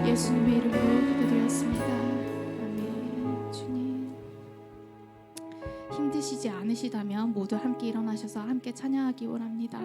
예수님의 이름으로 기도드렸습니다. 아멘. 주님, 힘드시지 않으시다면 모두 함께 일어나셔서 함께 찬양하기 원합니다.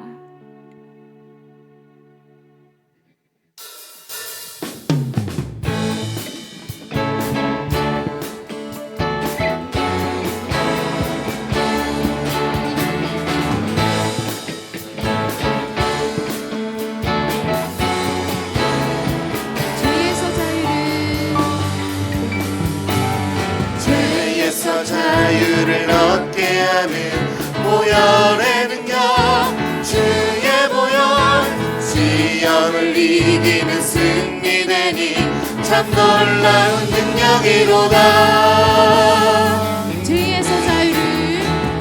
자유를 얻게 하는 보혈의 능력, 주의 보혈, 시험을 이기는 승리되니 참 놀라운 능력이로다.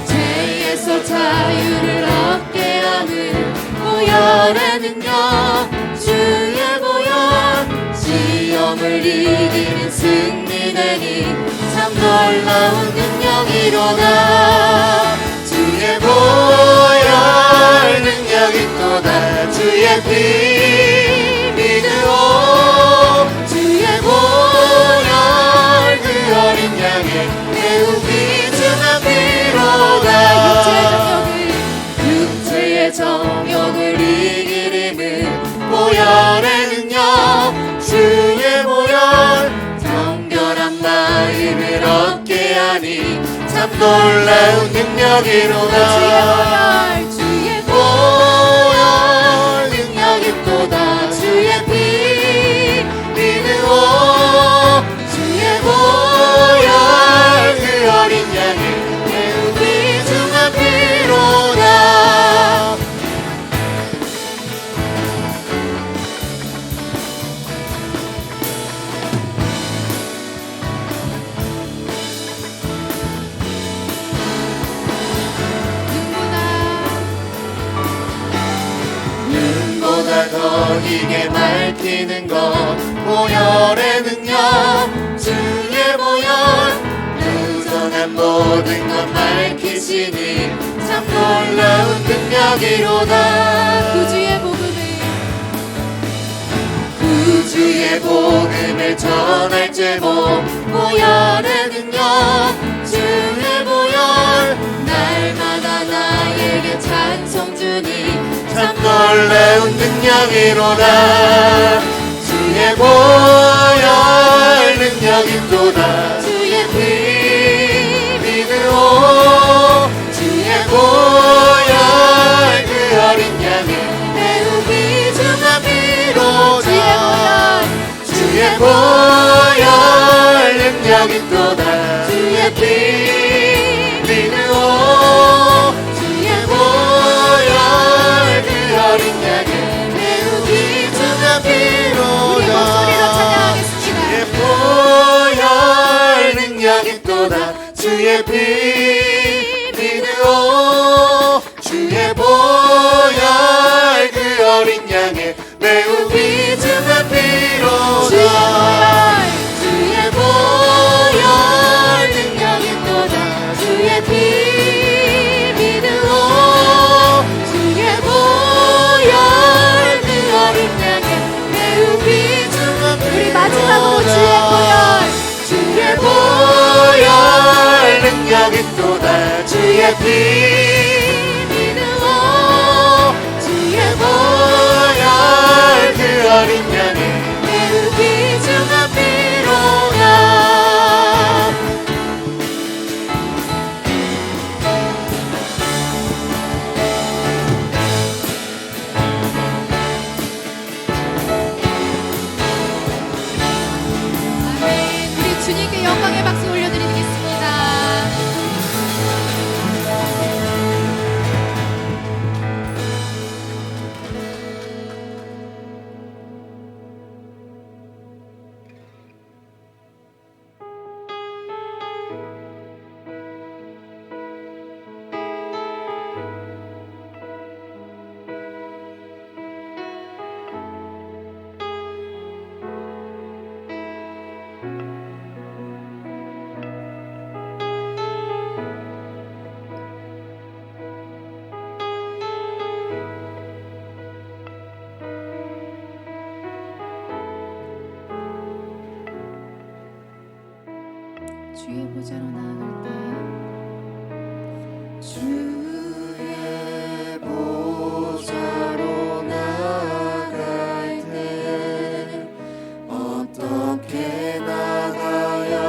죄에서 자유를 얻게 하는 보혈의 능력, 주의 보혈, 시험을 이기는 승리되니 참 놀라운 능력이로다. 주의 보혈 능력이 또다. 주의 피 믿으오. 주의 보혈 그 어린 양의 매우 귀중한 피로다. 육체의 정욕을 이기림은 보혈의 능력, 주의 보혈 마음을 얻게 하니 참 놀라운 능력이로다. 주의 보혈 능력이 또다. 주의 피 믿으오. 주의 보혈 그 어린 양의 매우 귀중한 피로다. 더 이게 밝히는 것 보혈의 능력, 주의 보혈 부정한 모든 것 밝히시니 참 놀라운 능력이로다. 구주의 복음을 전할 제목 보혈의 능력, 주의 보혈 날마다 나에게 찬송 주니 참 놀라운 능력이로다. 주의 보혈 능력이 또다. 주의 피 믿으오. 주의 보혈 그 어린 양의 매우 귀중한 피로다. 주의 보혈 능력이 또다. 주의 피 믿으오. 주의 보혈 그 어린 양의 매우 귀중한 피로다. 주의 보혈 능력이 또다. 주의 피 믿으오. 주의 보혈 그 어린 양의 매우 귀중한 피로다. 주의 보혈 능력이 또다. 주의 피 믿으오. 주의 보혈 그 어린 양의 매우 귀중한 피로다. 우리 마지막으로 주의 보혈 능력이 또다. 주의 피 믿으오. 주의 보혈 그 어린 양의 매우 귀중한 피로다. 아멘. 우리 주님께 영광의 박수 올려드리겠습니다. 주의 보좌로 나아갈 때 주의 보좌로 나아갈 때 어떻게 나가야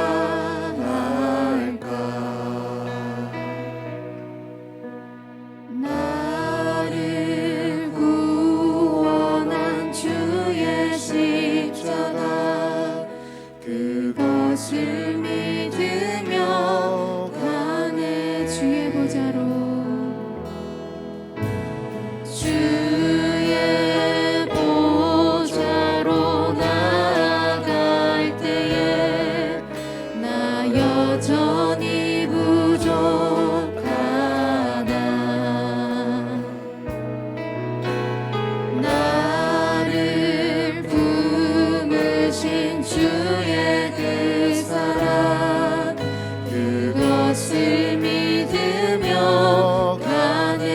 할까? 나를 구원한 주의 십자가 그것을 믿으며 가네. 주의 보좌로 주의 보좌로 나아갈 때에 나 여전히 부족하다. 나를 품으신 주의 그 사랑 그것을 믿으며 가네.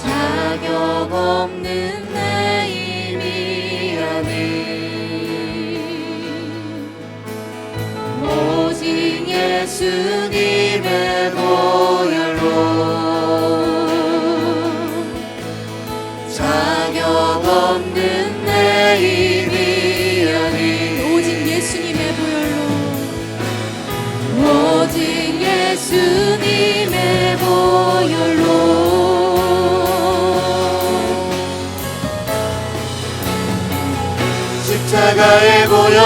자격 없는 내 힘이 아닌 오직 예수님의 보혈로 자격 없는 내 힘이 아닌 오직 예수님의 보혈로 오직 예수님의 보혈로 십자가의 보혈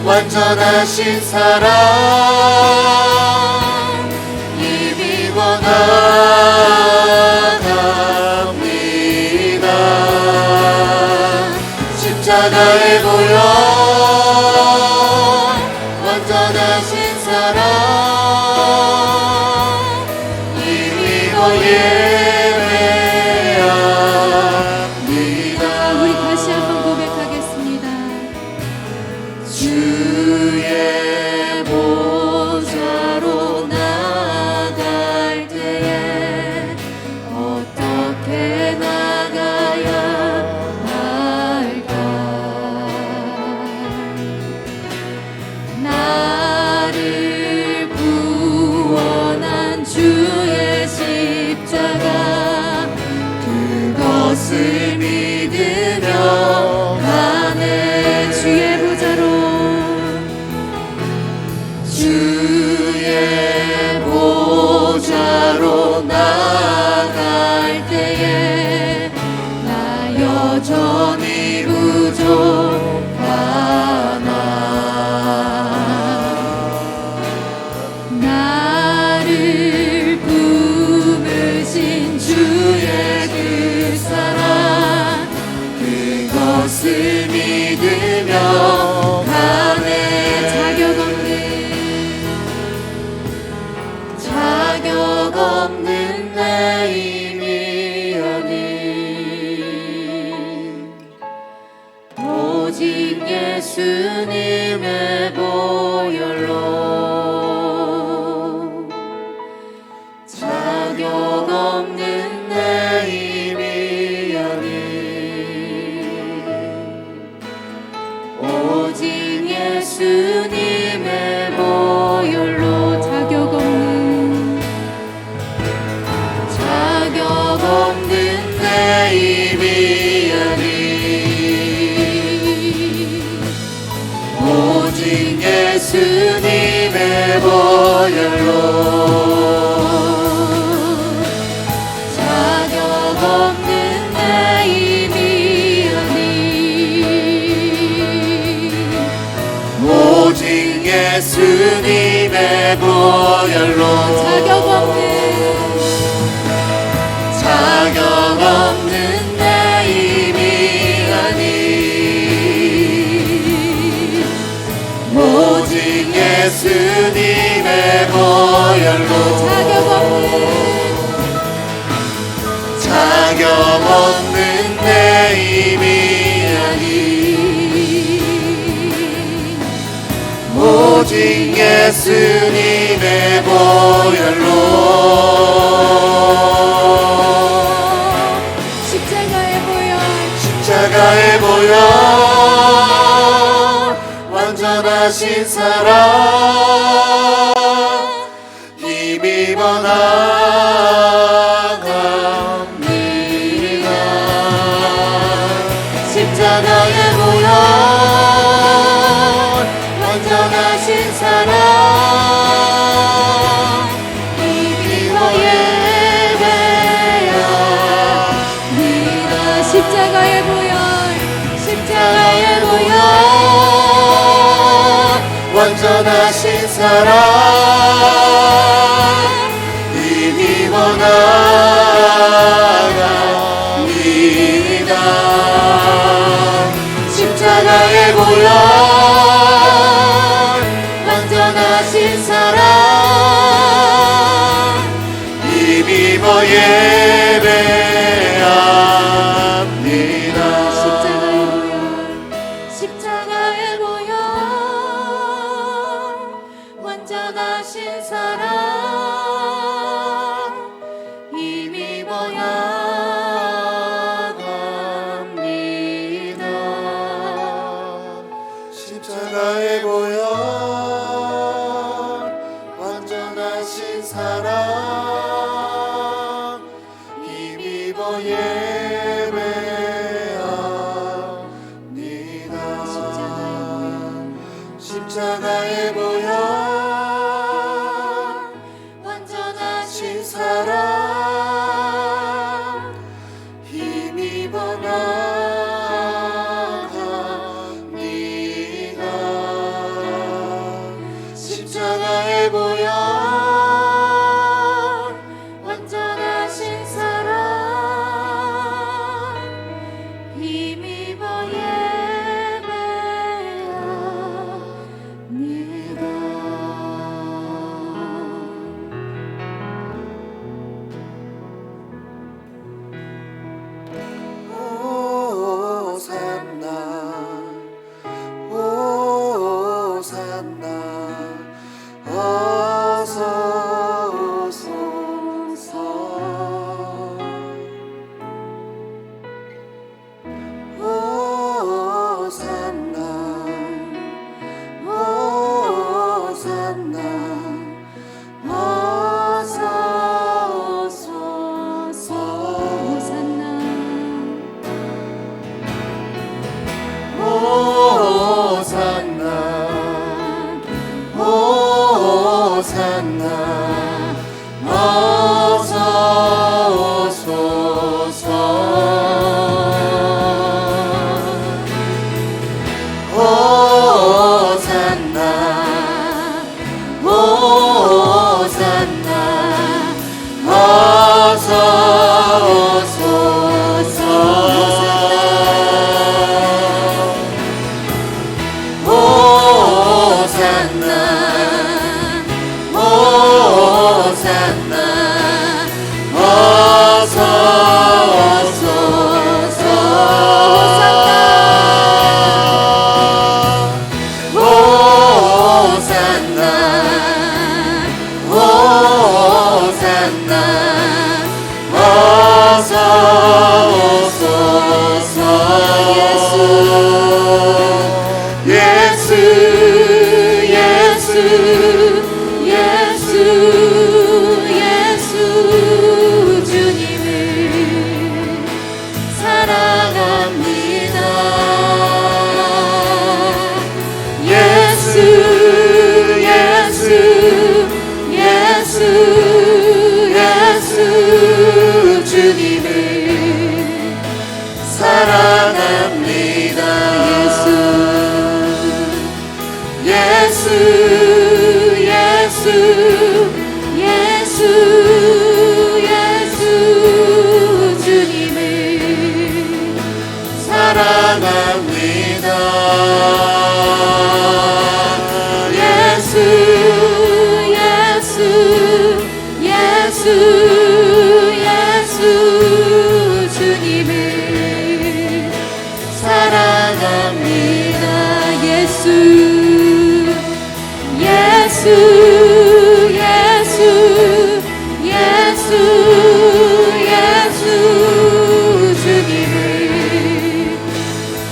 완전하신 사랑 이미 원합니다. 십자가의 보혈 완전하신 사랑 이미 예배합니다. 우리 다시 한번 고백하겠습니다. 주의 보좌로 나아갈 때에 어떻게 나가야 할까? 나를 구원한 주의 십자가 그것을 믿으며 가네. 주의 보좌로 주의 보좌로 나아갈 때에 나 여전히 부족하나. 나를 품으신 주의 그 사랑 그것을 믿으며 가네. 자격 없는 내 힘이 아닌 오직 예수님의 보혈로 자격 없는 내 힘이 아닌 오직 예수님의 보혈로 자격 없는 내 힘이 아닌 오직 예수님의 보혈로 자격 없는 내 힘이 아닌 오직 예수님의 보혈로 자격 없는 내 힘이 아닌 오직 예수님의 보혈로 자격 없는 내 힘이 아닌 오직 예수님의 보혈로 십자가의 보혈 완전하신 사랑 힘입어 나아갑니다. 십자가의 보혈 완전하신 사랑 힘입어 예배합니다. 십자가의 보혈 십자가의 보혈 완전하신 사랑 힘입어 나아갑니다. 십자가의 보혈 완전하신 사랑 힘입어 예배합니다. 십자가의 보혈 완전하신 사랑 힘입어 나아갑니다. 십자가의 보혈 완전하신 사랑 힘입어 예배합니다. 십자가의 보혈 완전하신 사랑 힘입어 나아갑니다. 십자가의 보혈 완전하신 사랑 힘입어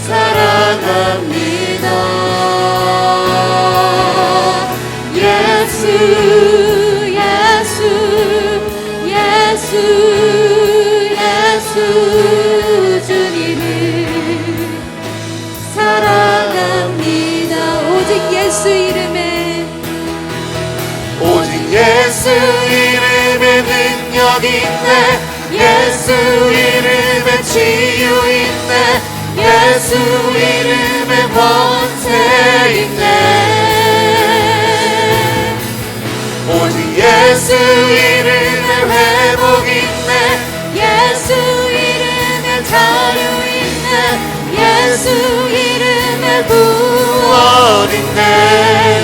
사랑합니다. 능력 있네. 예수 이름에 치유 있네. 예수 이름에 권세 있네. 오직 예수 이름에 회복 있네. 예수 이름에 자유 있네. 예수 이름에 구원 있네.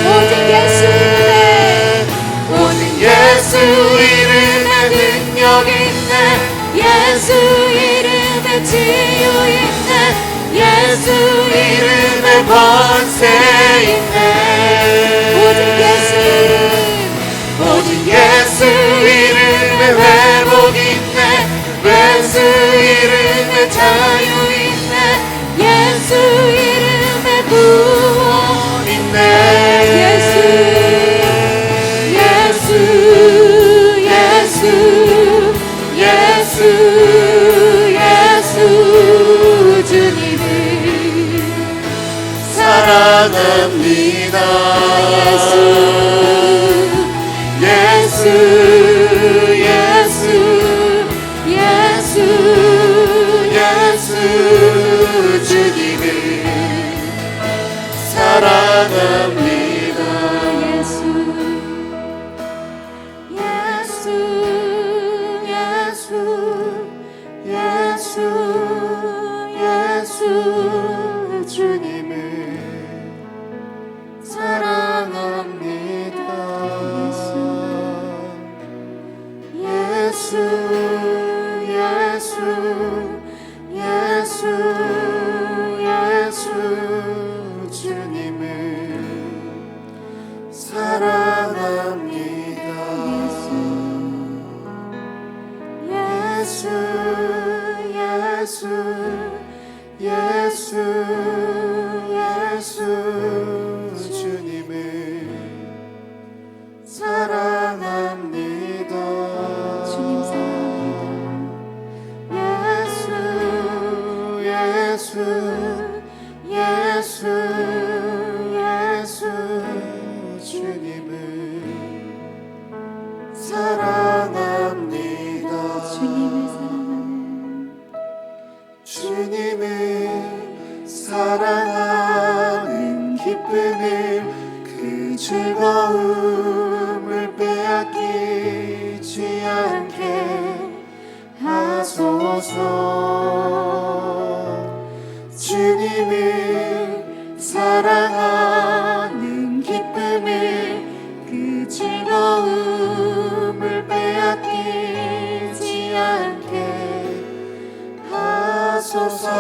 오직 예수 이름에, 오직 예수 이름에 능력 있네. 예수 이름에 치유 있네. 예수 이름에 권세 있네. 오직 예수 이름, 오직 예수 이름에 회복 있네. 예수 이름에 자유 있네. 예수 이름에 구원 있네. 예수 주님을 사랑합니다. 예수 주님을 사랑합니다. 예수 주님을 사랑합니다. 예수 주님을 사랑합니다. 예수 주님을 사랑합니다. 주님 사랑합니다. 예수 주님을 사랑합니다. 주님을 사랑하는 기쁨을, 그 즐거움을 빼앗기지 않게 하소서. 주님을 사랑하는 기쁨을, 그 즐거움을 빼앗기지 않게 하소서.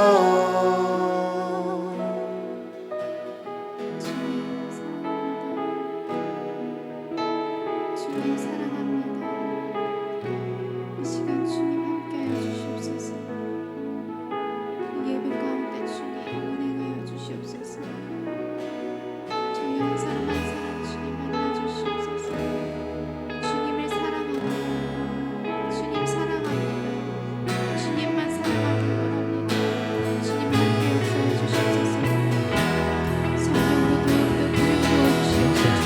주님 사랑합니다. 이 시간 주님 함께하여 주시옵소서. 이 예배 가운데 주님 운행하여 주시옵소서. 저희 한 사람 한 사람 주님 만나 주시옵소서. 주님을 사랑합니다. 주님 사랑합니다. 주님만 사랑하길 원합니다. 주님 함께 역사해 주시옵소서. 성령으로 더욱더 기름 부어 주시옵소서.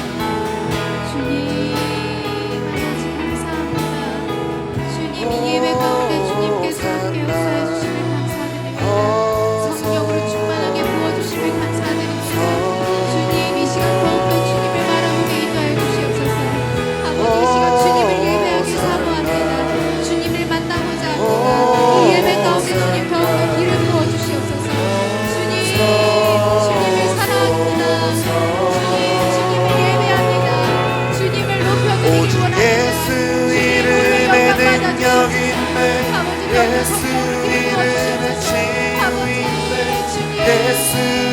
주님 하나님 감사합니다. 주님 이 예배 가운데 주님께서 함께 역사해 주심을 감사드립니다. 성령으로 충만하게 부어주심을 감사드립니다. 주님 이 시간 더욱더 주님을 바라보게 인도하여 주시옵소서. 아버지 이 시간 주님을 예배하기 사모합니다. 주님을 만나고자 합니다. 이 예배 가운데 주님 더욱더 기름 부어주시옵소서. 주님을 사랑합니다. 주님을 예배합니다. 주님을 높여드리기 오직 원합니다. 예수 이름에 능력 있네. 예수 이름에 치유 있네. 예수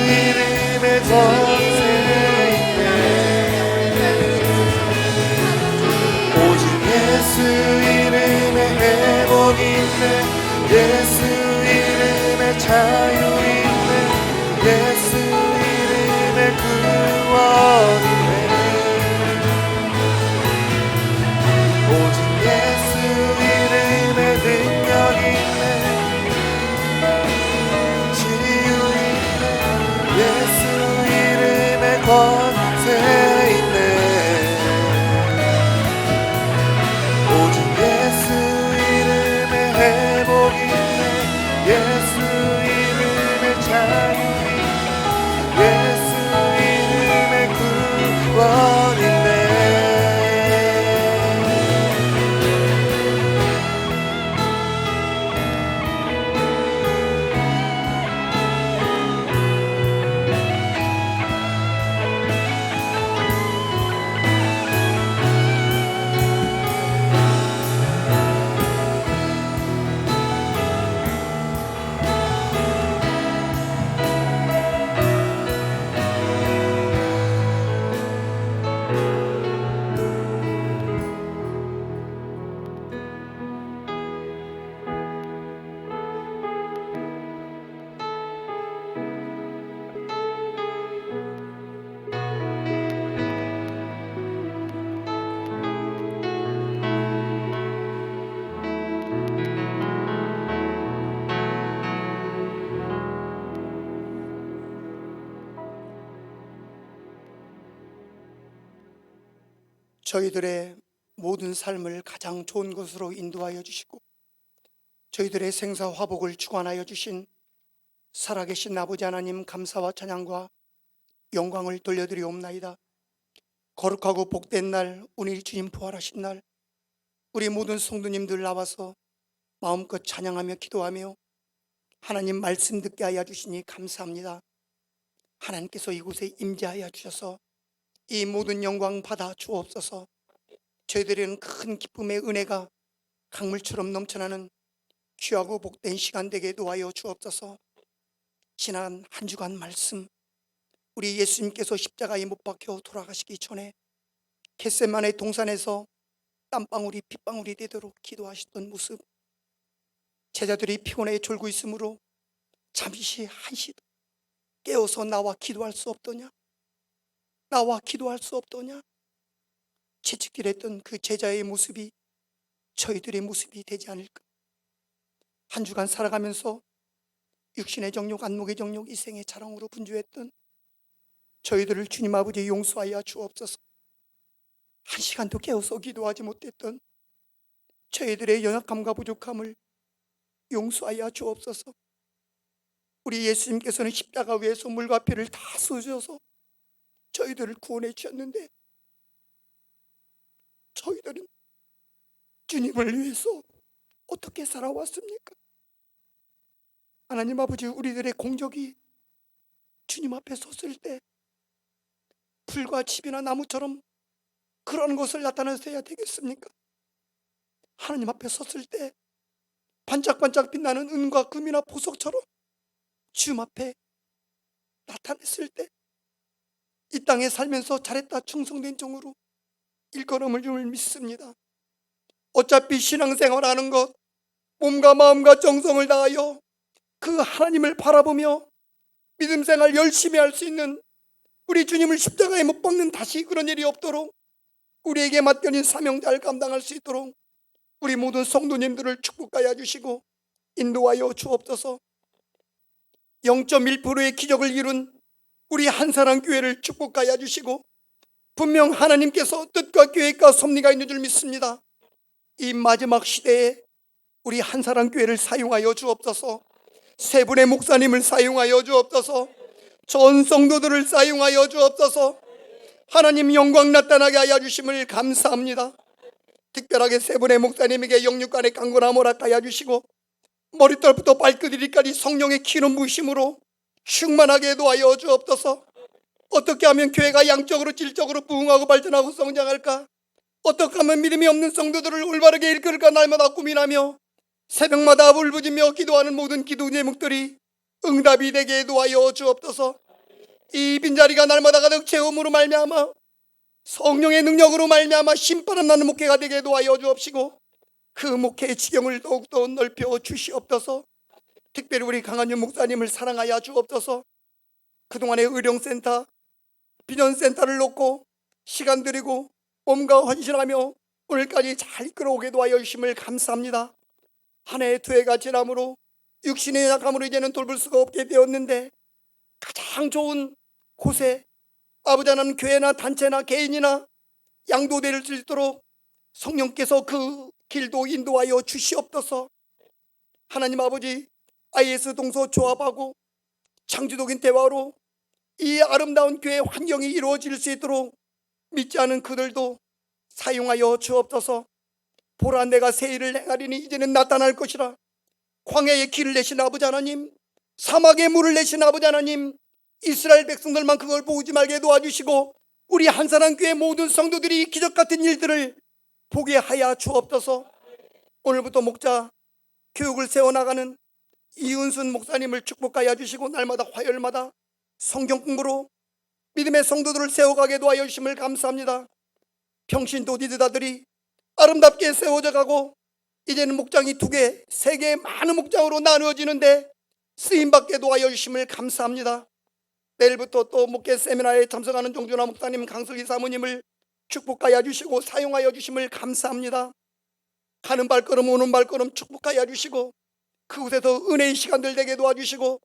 이름에 권세 있네. 오직 예수 이름에 회복 있네. 예수 이름에 자유 있네. 예수 이름에 구원 있네. 오직 예수 이름에 능력 있네. 치유 있네. 예수 이름에 권세 있네. 오직 예수 저희들의 모든 삶을 가장 좋은 것으로 인도하여 주시고 저희들의 생사화복을 주관하여 주신 살아계신 아버지 하나님, 감사와 찬양과 영광을 돌려드리옵나이다. 거룩하고 복된 날, 우리 주님 부활하신 날, 우리 모든 성도님들 나와서 마음껏 찬양하며 기도하며 하나님 말씀 듣게 하여 주시니 감사합니다. 하나님께서 이곳에 임재하여 주셔서 이 모든 영광 받아 주옵소서. 저희들에게는 큰 기쁨의 은혜가 강물처럼 넘쳐나는 귀하고 복된 시간 되게 도와여 주옵소서. 지난 한 주간 말씀, 우리 예수님께서 십자가에 못 박혀 돌아가시기 전에 겟세마네 동산에서 땀방울이 핏방울이 되도록 기도하셨던 모습, 제자들이 피곤해 졸고 있으므로 잠시 한시도 깨어서 나와 기도할 수 없더냐, 나와 기도할 수 없더냐 채찍질했던 그 제자의 모습이 저희들의 모습이 되지 않을까. 한 주간 살아가면서 육신의 정욕, 안목의 정욕, 이생의 자랑으로 분주했던 저희들을 주님 아버지 용서하여 주옵소서. 한 시간도 깨어서 기도하지 못했던 저희들의 연약함과 부족함을 용서하여 주옵소서. 우리 예수님께서는 십자가 위에서 물과 피를 다 쏟으셔서 저희들을 구원해 주셨는데 저희들은 주님을 위해서 어떻게 살아왔습니까? 하나님 아버지, 우리들의 공적이 주님 앞에 섰을 때 풀과 칩이나 나무처럼 그런 것을 나타내서야 되겠습니까? 하나님 앞에 섰을 때 반짝반짝 빛나는 은과 금이나 보석처럼 주님 앞에 나타냈을 때 이 땅에 살면서 잘했다 충성된 종으로 일컬음을 줄 믿습니다. 어차피 신앙생활하는 것, 몸과 마음과 정성을 다하여 그 하나님을 바라보며 믿음생활 열심히 할 수 있는 우리 주님을 십자가에 못 박는 다시 그런 일이 없도록 우리에게 맡겨진 사명자를 감당할 수 있도록 우리 모든 성도님들을 축복하여 주시고 인도하여 주옵소서. 0.1%의 기적을 이룬 우리 한사랑교회를 축복하여 주시고 분명 하나님께서 뜻과 계획과 섭리가 있는 줄 믿습니다. 이 마지막 시대에 우리 한사랑교회를 사용하여 주옵소서. 세 분의 목사님을 사용하여 주옵소서. 전 성도들을 사용하여 주옵소서. 하나님 영광 나타나게 하여 주심을 감사합니다. 특별하게 세 분의 목사님에게 영육간의 강건함 허락하여 주시고 머리털부터 발끝이리까지 성령의 기름 부으심으로 충만하게 도와여 주옵소서. 어떻게 하면 교회가 양적으로 질적으로 부흥하고 발전하고 성장할까? 어떻게 하면 믿음이 없는 성도들을 올바르게 이끌까 날마다 고민하며 새벽마다 울부짖며 기도하는 모든 기도 제목들이 응답이 되게 도와여 주옵소서. 이 빈자리가 날마다 가득 채움으로 말미암아 성령의 능력으로 말미암아 신바람 나는 목회가 되게 도와여 주옵시고 그 목회의 지경을 더욱더 넓혀 주시옵소서. 특별히 우리 강한윤 목사님을 사랑하여 주옵소서. 그동안의 의령센터, 비전센터를 놓고 시간 들이고 몸과 헌신하며 오늘까지 잘 끌어오게 도와여 주심을 감사합니다. 한 해 두 해가 지남으로 육신의 약함으로 이제는 돌볼 수가 없게 되었는데 가장 좋은 곳에 아버지 하나님 교회나 단체나 개인이나 양도될 수 있도록 성령께서 그 길도 인도하여 주시옵소서. 하나님 아버지, IS 동서 조합하고 창조적인 대화로 이 아름다운 교회 환경이 이루어질 수 있도록 믿지 않은 그들도 사용하여 주옵소서. 보라, 내가 새 일을 행하리니 이제는 나타날 것이라. 광야에 길을 내신 아버지 하나님, 사막에 물을 내신 아버지 하나님, 이스라엘 백성들만 그걸 보지 말게 도와주시고 우리 한사랑교회 모든 성도들이 기적 같은 일들을 보게 하여 주옵소서. 오늘부터 목자 교육을 세워나가는 이은순 목사님을 축복하여 주시고 날마다 화요일마다 성경 공부로 믿음의 성도들을 세워가게 도와여 주심을 감사합니다. 평신도디드다들이 아름답게 세워져 가고 이제는 목장이 2개, 3개 많은 목장으로 나누어지는데 쓰임받게 도와여 주심을 감사합니다. 내일부터 또 목회 세미나에 참석하는 종준아 목사님, 강슬기 사모님을 축복하여 주시고 사용하여 주심을 감사합니다. 가는 발걸음 오는 발걸음 축복하여 주시고 그곳에서 은혜의 시간들 되게 도와주시고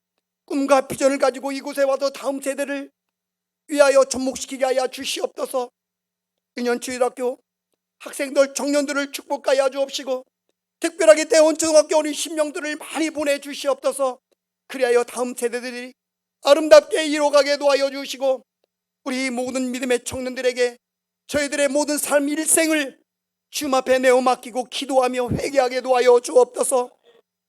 꿈과 비전을 가지고 이곳에 와서 다음 세대를 위하여 접목시키게 하여 주시옵소서. 은연초등학교 학생들 청년들을 축복하여 주옵시고 특별하게 대원초등학교 어린 심령들을 많이 보내주시옵소서. 그리하여 다음 세대들이 아름답게 이뤄가게 도와여 주시고 우리 모든 믿음의 청년들에게 저희들의 모든 삶 일생을 주님 앞에 내어 맡기고 기도하며 회개하게 도와여 주옵소서.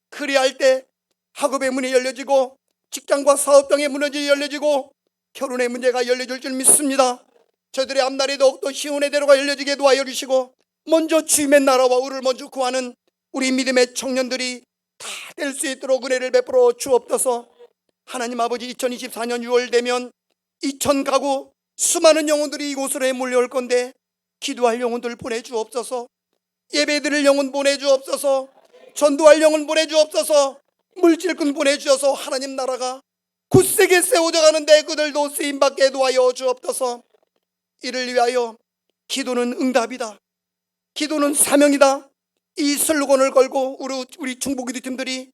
그리할 때 학업의 문이 열려지고 직장과 사업장의 문이 열려지고 결혼의 문제가 열려질 줄 믿습니다. 저들의 앞날이 더욱더 시온의 대로가 열려지게 도와여 주시고 먼저 주님의 나라와 의를 먼저 구하는 우리 믿음의 청년들이 다 될 수 있도록 은혜를 베풀어 주옵소서. 하나님 아버지, 2024년 6월 되면 2000가구 수많은 영혼들이 이곳으로 몰려올 건데 기도할 영혼들 보내주옵소서. 예배드릴 영혼 보내주옵소서. 전도할 영혼 보내주옵소서. 물질꾼 보내주셔서 하나님 나라가 굳세게 세워져 가는데 그들도 쓰임받게 도와여 주옵소서. 이를 위하여 기도는 응답이다, 기도는 사명이다, 이 슬로건을 걸고 우리 충북기도 팀들이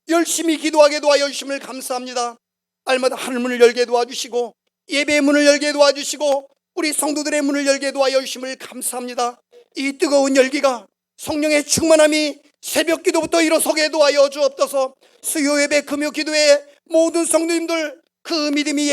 열심히 기도하게 도와여 주심을 감사합니다. 알마다 하늘문을 열게 도와주시고 예배의 문을 열게 도와주시고 우리 성도들의 문을 열게 도와여 주심을 감사합니다. 이 뜨거운 열기가 성령의 충만함이 새벽 기도부터 일어서게 도와여 주옵소서. 수요 예배 금요 기도에 모든 성도님들 그 믿음이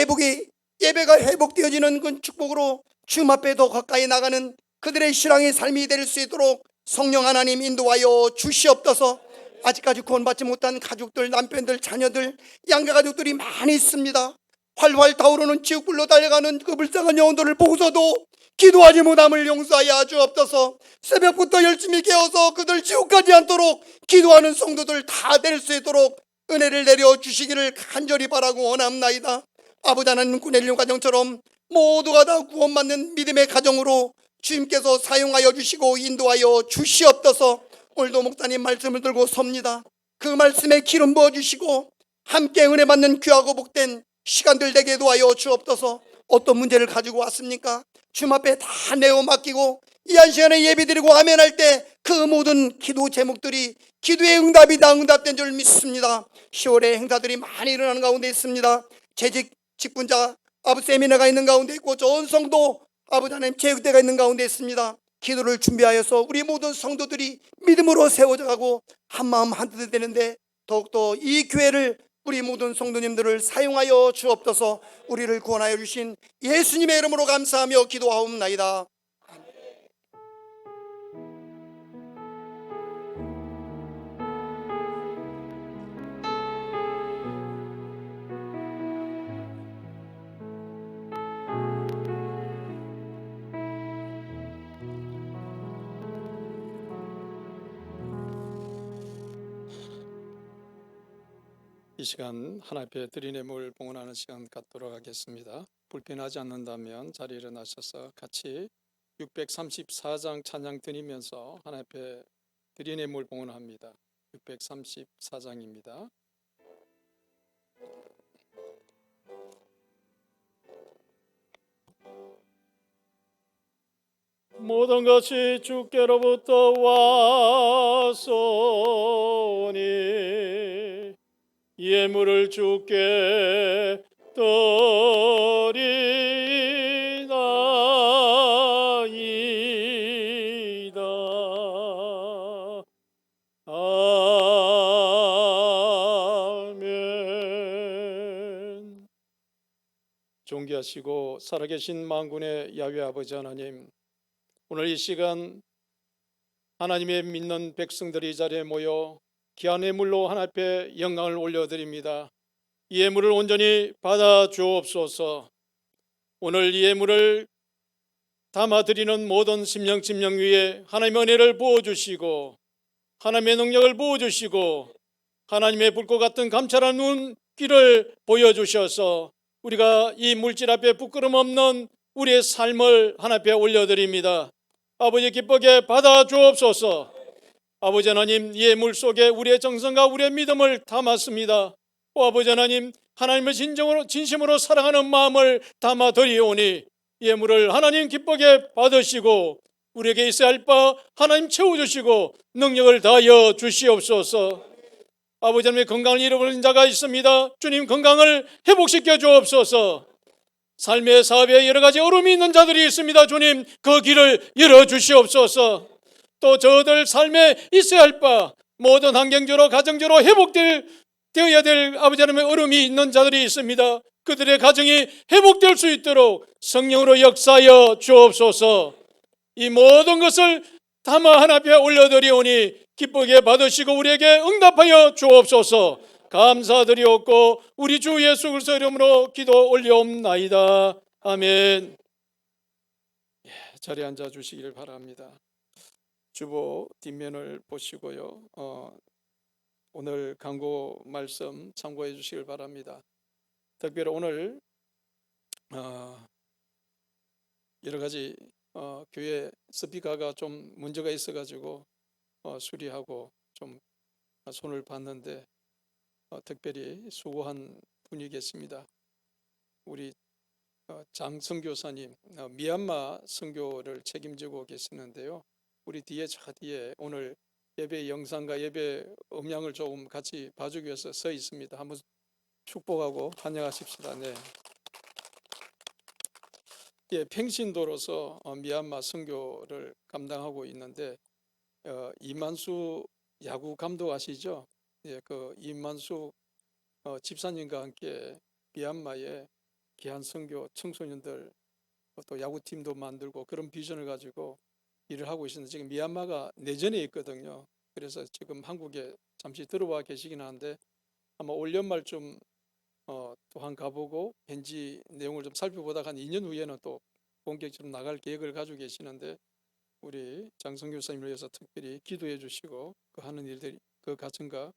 예배가 회복되어지는 그 축복으로 주님 앞에 더 가까이 나가는 그들의 신앙의 삶이 될 수 있도록 성령 하나님 인도하여 주시옵소서. 아직까지 구원받지 못한 가족들, 남편들, 자녀들, 양가 가족들이 많이 있습니다. 활활 타오르는 지옥불로 달려가는 그 불쌍한 영혼들을 보고서도 기도하지 못함을 용서하여 주옵소서. 새벽부터 열심히 깨어서 그들 지옥 가지 않도록 기도하는 성도들 다 될 수 있도록 은혜를 내려주시기를 간절히 바라고 원합나이다. 아버지 하나님, 구넬림 가정처럼 모두가 다 구원받는 믿음의 가정으로 주님께서 사용하여 주시고 인도하여 주시옵소서. 오늘도 목사님 말씀을 들고 섭니다. 그 말씀에 기름 부어주시고 함께 은혜 받는 귀하고 복된 시간들 되게 도와여 주옵소서. 어떤 문제를 가지고 왔습니까? 주님 앞에 다 내어 맡기고 이 한 시간에 예배드리고 아멘할 때 그 모든 기도 제목들이 기도의 응답이 다 응답된 줄 믿습니다. 10월에 행사들이 많이 일어나는 가운데 있습니다. 재직 직분자 아부 세미나가 있는 가운데 있고 좋은 성도 아버지 하나님 체육대가 있는 가운데 있습니다. 기도를 준비하여서 우리 모든 성도들이 믿음으로 세워져 가고 한마음 한뜻이 되는데 더욱더 이 교회를 우리 모든 성도님들을 사용하여 주옵소서. 우리를 구원하여 주신 예수님의 이름으로 감사하며 기도하옵나이다. 이 시간 하나님 앞에 드리뇌물 봉헌하는 시간 갖도록 하겠습니다. 불편하지 않는다면 자리에 일어나셔서 같이 634장 찬양 드리면서 하나님 앞에 드리뇌물 봉헌합니다. 634장입니다. 모든 것이 주께로부터 왔으니 예물을 주께 드리나이다. 아멘. 존귀하시고 살아계신 만군의 야훼 아버지 하나님, 오늘 이 시간 하나님의 믿는 백성들이 이 자리에 모여 귀한 예물로 하나님 앞에 영광을 올려드립니다. 이 예물을 온전히 받아 주옵소서. 오늘 이 예물을 담아드리는 모든 심령 위에 하나님의 은혜를 부어주시고 하나님의 능력을 부어주시고 하나님의 불꽃 같은 감찰한 눈길을 보여주셔서 우리가 이 물질 앞에 부끄럼 없는 우리의 삶을 하나님 앞에 올려드립니다. 아버지 기쁘게 받아 주옵소서. 아버지 하나님, 이 예물 속에 우리의 정성과 우리의 믿음을 담았습니다. 아버지 하나님, 하나님을 진심으로 사랑하는 마음을 담아 드리오니 예물을 하나님 기쁘게 받으시고 우리에게 있어야 할 바 하나님 채워주시고 능력을 다하여 주시옵소서. 아버지 하나님의 건강을 잃어버린 자가 있습니다. 주님 건강을 회복시켜 주옵소서. 삶의 사업에 여러 가지 어려움이 있는 자들이 있습니다. 주님, 그 길을 열어주시옵소서. 또 저들 삶에 있어야 할 바 모든 환경적으로 가정적으로 되어야 될 아버지 하나님의 어려움이 있는 자들이 있습니다. 그들의 가정이 회복될 수 있도록 성령으로 역사하여 주옵소서. 이 모든 것을 담아 하나님 앞에 올려드리오니 기쁘게 받으시고 우리에게 응답하여 주옵소서. 감사드리옵고 우리 주 예수 그리스도 이름으로 기도 올려옵나이다. 아멘. 자리에 앉아 주시기를 바랍니다. 주보 뒷면을 보시고요. 오늘 강고 말씀 참고해 주시길 바랍니다. 특별히 오늘 여러 가지 교회 스피커가 좀 문제가 있어가지고 수리하고 좀 손을 봤는데 특별히 수고한 분이 계십니다. 우리 장 선교사님 미얀마 선교를 책임지고 계시는데요. 우리 저 뒤에 오늘 예배 영상과 예배 음향을 조금 같이 봐주기 위해서 서 있습니다. 한번 축복하고 환영하십시다. 네. 예, 평신도로서 미얀마 선교를 감당하고 있는데 이만수 야구 감독 아시죠? 예, 그 이만수 집사님과 함께 미얀마에 귀한 선교 청소년들 또 야구팀도 만들고 그런 비전을 가지고 일을 하고 있는데 지금 미얀마가 내전에 있거든요. 그래서 지금 한국에 잠시 들어와 계시긴 한데 아마 올 연말쯤 또한 가보고 현지 내용을 좀 살펴보다가 한 2년 후에는 또 본격적으로 나갈 계획을 가지고 계시는데 우리 장성 교사님을 위해서 특별히 기도해 주시고 그 하는 일들이 그 가정과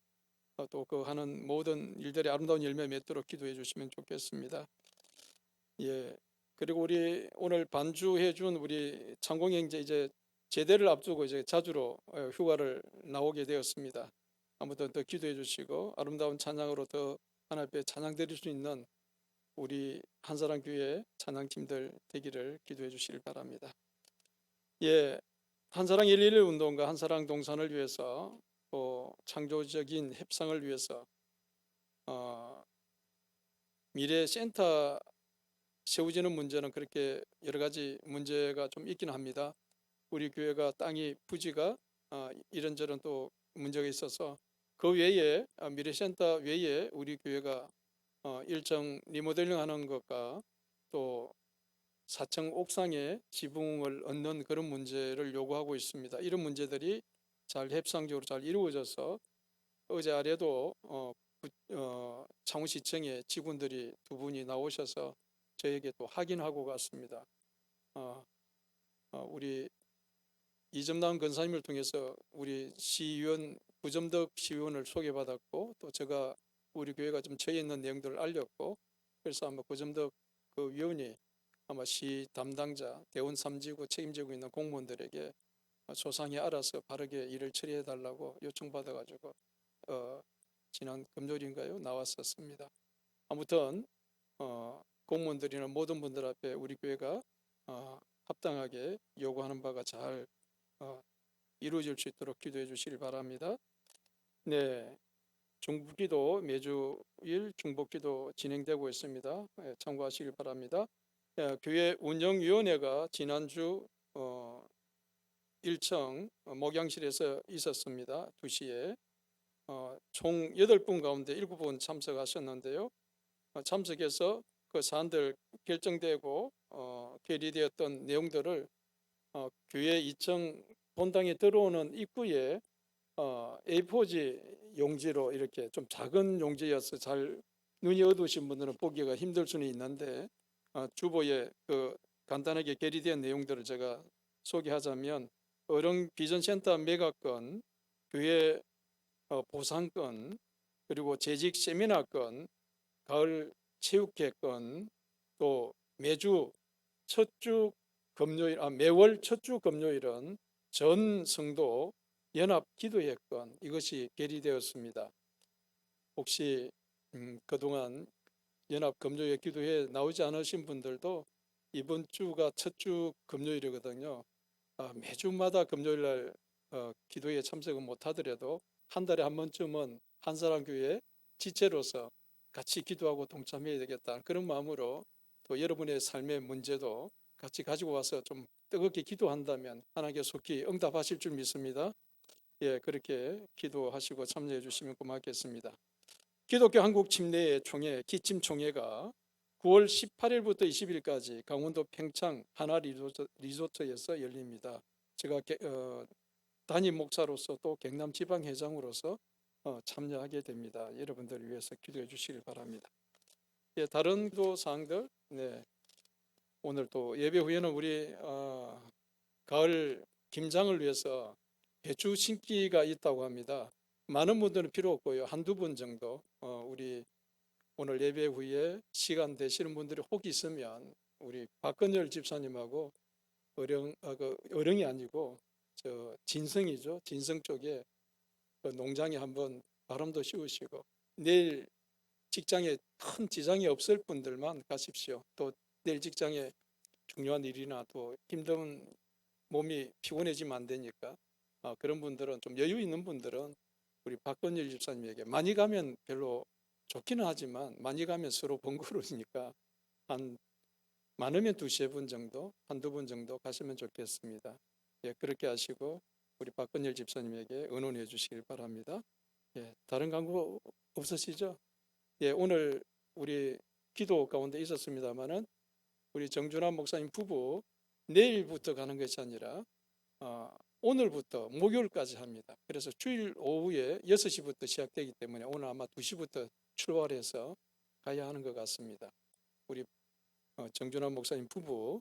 또 그 하는 모든 일들이 아름다운 열매 맺도록 기도해 주시면 좋겠습니다. 예. 그리고 우리 오늘 반주해 준 우리 창공 형제 이제 제대를 앞두고 이제 자주로 휴가를 나오게 되었습니다. 아무튼 더 기도해 주시고 아름다운 찬양으로 더 하나님 앞에 찬양 드릴 수 있는 우리 한사랑 교회 찬양팀들 되기를 기도해 주시길 바랍니다. 예, 한사랑 111 운동과 한사랑 동산을 위해서 또 창조적인 협상을 위해서 미래 센터 세워지는 문제는 그렇게 여러 가지 문제가 좀 있긴 합니다. 우리 교회가 땅이 부지가 이런저런 또 문제가 있어서 그 외에 미래센터 외에 우리 교회가 일정 리모델링 하는 것과 또 4층 옥상에 지붕을 얹는 그런 문제를 요구하고 있습니다. 이런 문제들이 잘 협상적으로 잘 이루어져서 어제 아래도 창원시청의 직원들이 두 분이 나오셔서 저에게 또 확인하고 갔습니다. 우리 이점남 권사님을 통해서 우리 시의원 구점덕 시의원을 소개받았고 또 제가 우리 교회가 좀 처해 있는 내용들을 알렸고 그래서 아마 구점덕 그 위원이 아마 시 담당자 대원 3지구 책임지고 있는 공무원들에게 소상히 알아서 바르게 일을 처리해 달라고 요청받아 가지고 지난 금요일인가요 나왔었습니다. 아무튼 공무원들이나 모든 분들 앞에 우리 교회가 합당하게 요구하는 바가 잘 이루어질 수 있도록 기도해 주시길 바랍니다. 네, 중복기도 매주일 중복기도 진행되고 있습니다. 참고하시길 바랍니다. 교회 운영위원회가 지난주 1층 목양실에서 있었습니다. 2시에 총 8분 가운데 7분 참석하셨는데요. 참석해서 그 사안들 결정되고 결의되었던 내용들을 교회 2층 본당에 들어오는 입구에 A4지 용지로 이렇게 좀 작은 용지여서 잘 눈이 어두우신 분들은 보기가 힘들 수는 있는데 주보에 그 간단하게 결의된 내용들을 제가 소개하자면 어른 비전센터 매각권, 교회 보상권, 그리고 재직 세미나권, 가을 체육회권, 또 매주 첫주 금요일, 매월 첫 주 금요일은 전 성도 연합 기도회권 이것이 결의되었습니다. 혹시 그동안 연합 금요일 기도회에 나오지 않으신 분들도 이번 주가 첫 주 금요일이거든요. 매주마다 금요일 날 기도회에 참석은 못하더라도 한 달에 한 번쯤은 한사랑교회 지체로서 같이 기도하고 동참해야 되겠다 그런 마음으로 또 여러분의 삶의 문제도 같이 가지고 와서 좀 뜨겁게 기도한다면 하나님께 속히 응답하실 줄 믿습니다. 예, 그렇게 기도하시고 참여해 주시면 고맙겠습니다. 기독교 한국 침례의 총회, 기침 총회가 9월 18일부터 20일까지 강원도 평창 하나 리조트에서 열립니다. 제가 담임 목사로서 또 경남 지방 회장으로서 참여하게 됩니다. 여러분들을 위해서 기도해 주시길 바랍니다. 예, 다른 기도 사항들, 네, 오늘 또 예배 후에는 우리 가을 김장을 위해서 배추 심기가 있다고 합니다. 많은 분들은 필요 없고요. 한두 분 정도 우리 오늘 예배 후에 시간 되시는 분들이 혹 있으면 우리 박건열 집사님하고 어령이 아니고 저 진성이죠. 진성 쪽에 그 농장에 한번 바람도 씌우시고 내일 직장에 큰 지장이 없을 분들만 가십시오. 또 내일 직장에 중요한 일이나 또 힘든 몸이 피곤해지면 안 되니까 그런 분들은 좀 여유 있는 분들은 우리 박건일 집사님에게 많이 가면 별로 좋기는 하지만 많이 가면 서로 번거로우니까 한 많으면 2-3분 정도, 한두 분 정도 가시면 좋겠습니다. 예, 그렇게 하시고 우리 박건일 집사님에게 의논해 주시길 바랍니다. 예, 다른 광고 없으시죠? 예, 오늘 우리 기도 가운데 있었습니다만은 우리 정준환 목사님 부부 내일부터 가는 것이 아니라 오늘부터 목요일까지 합니다. 그래서 주일 오후에 6시부터 시작되기 때문에 오늘 아마 2시부터 출발해서 가야 하는 것 같습니다. 우리 정준환 목사님 부부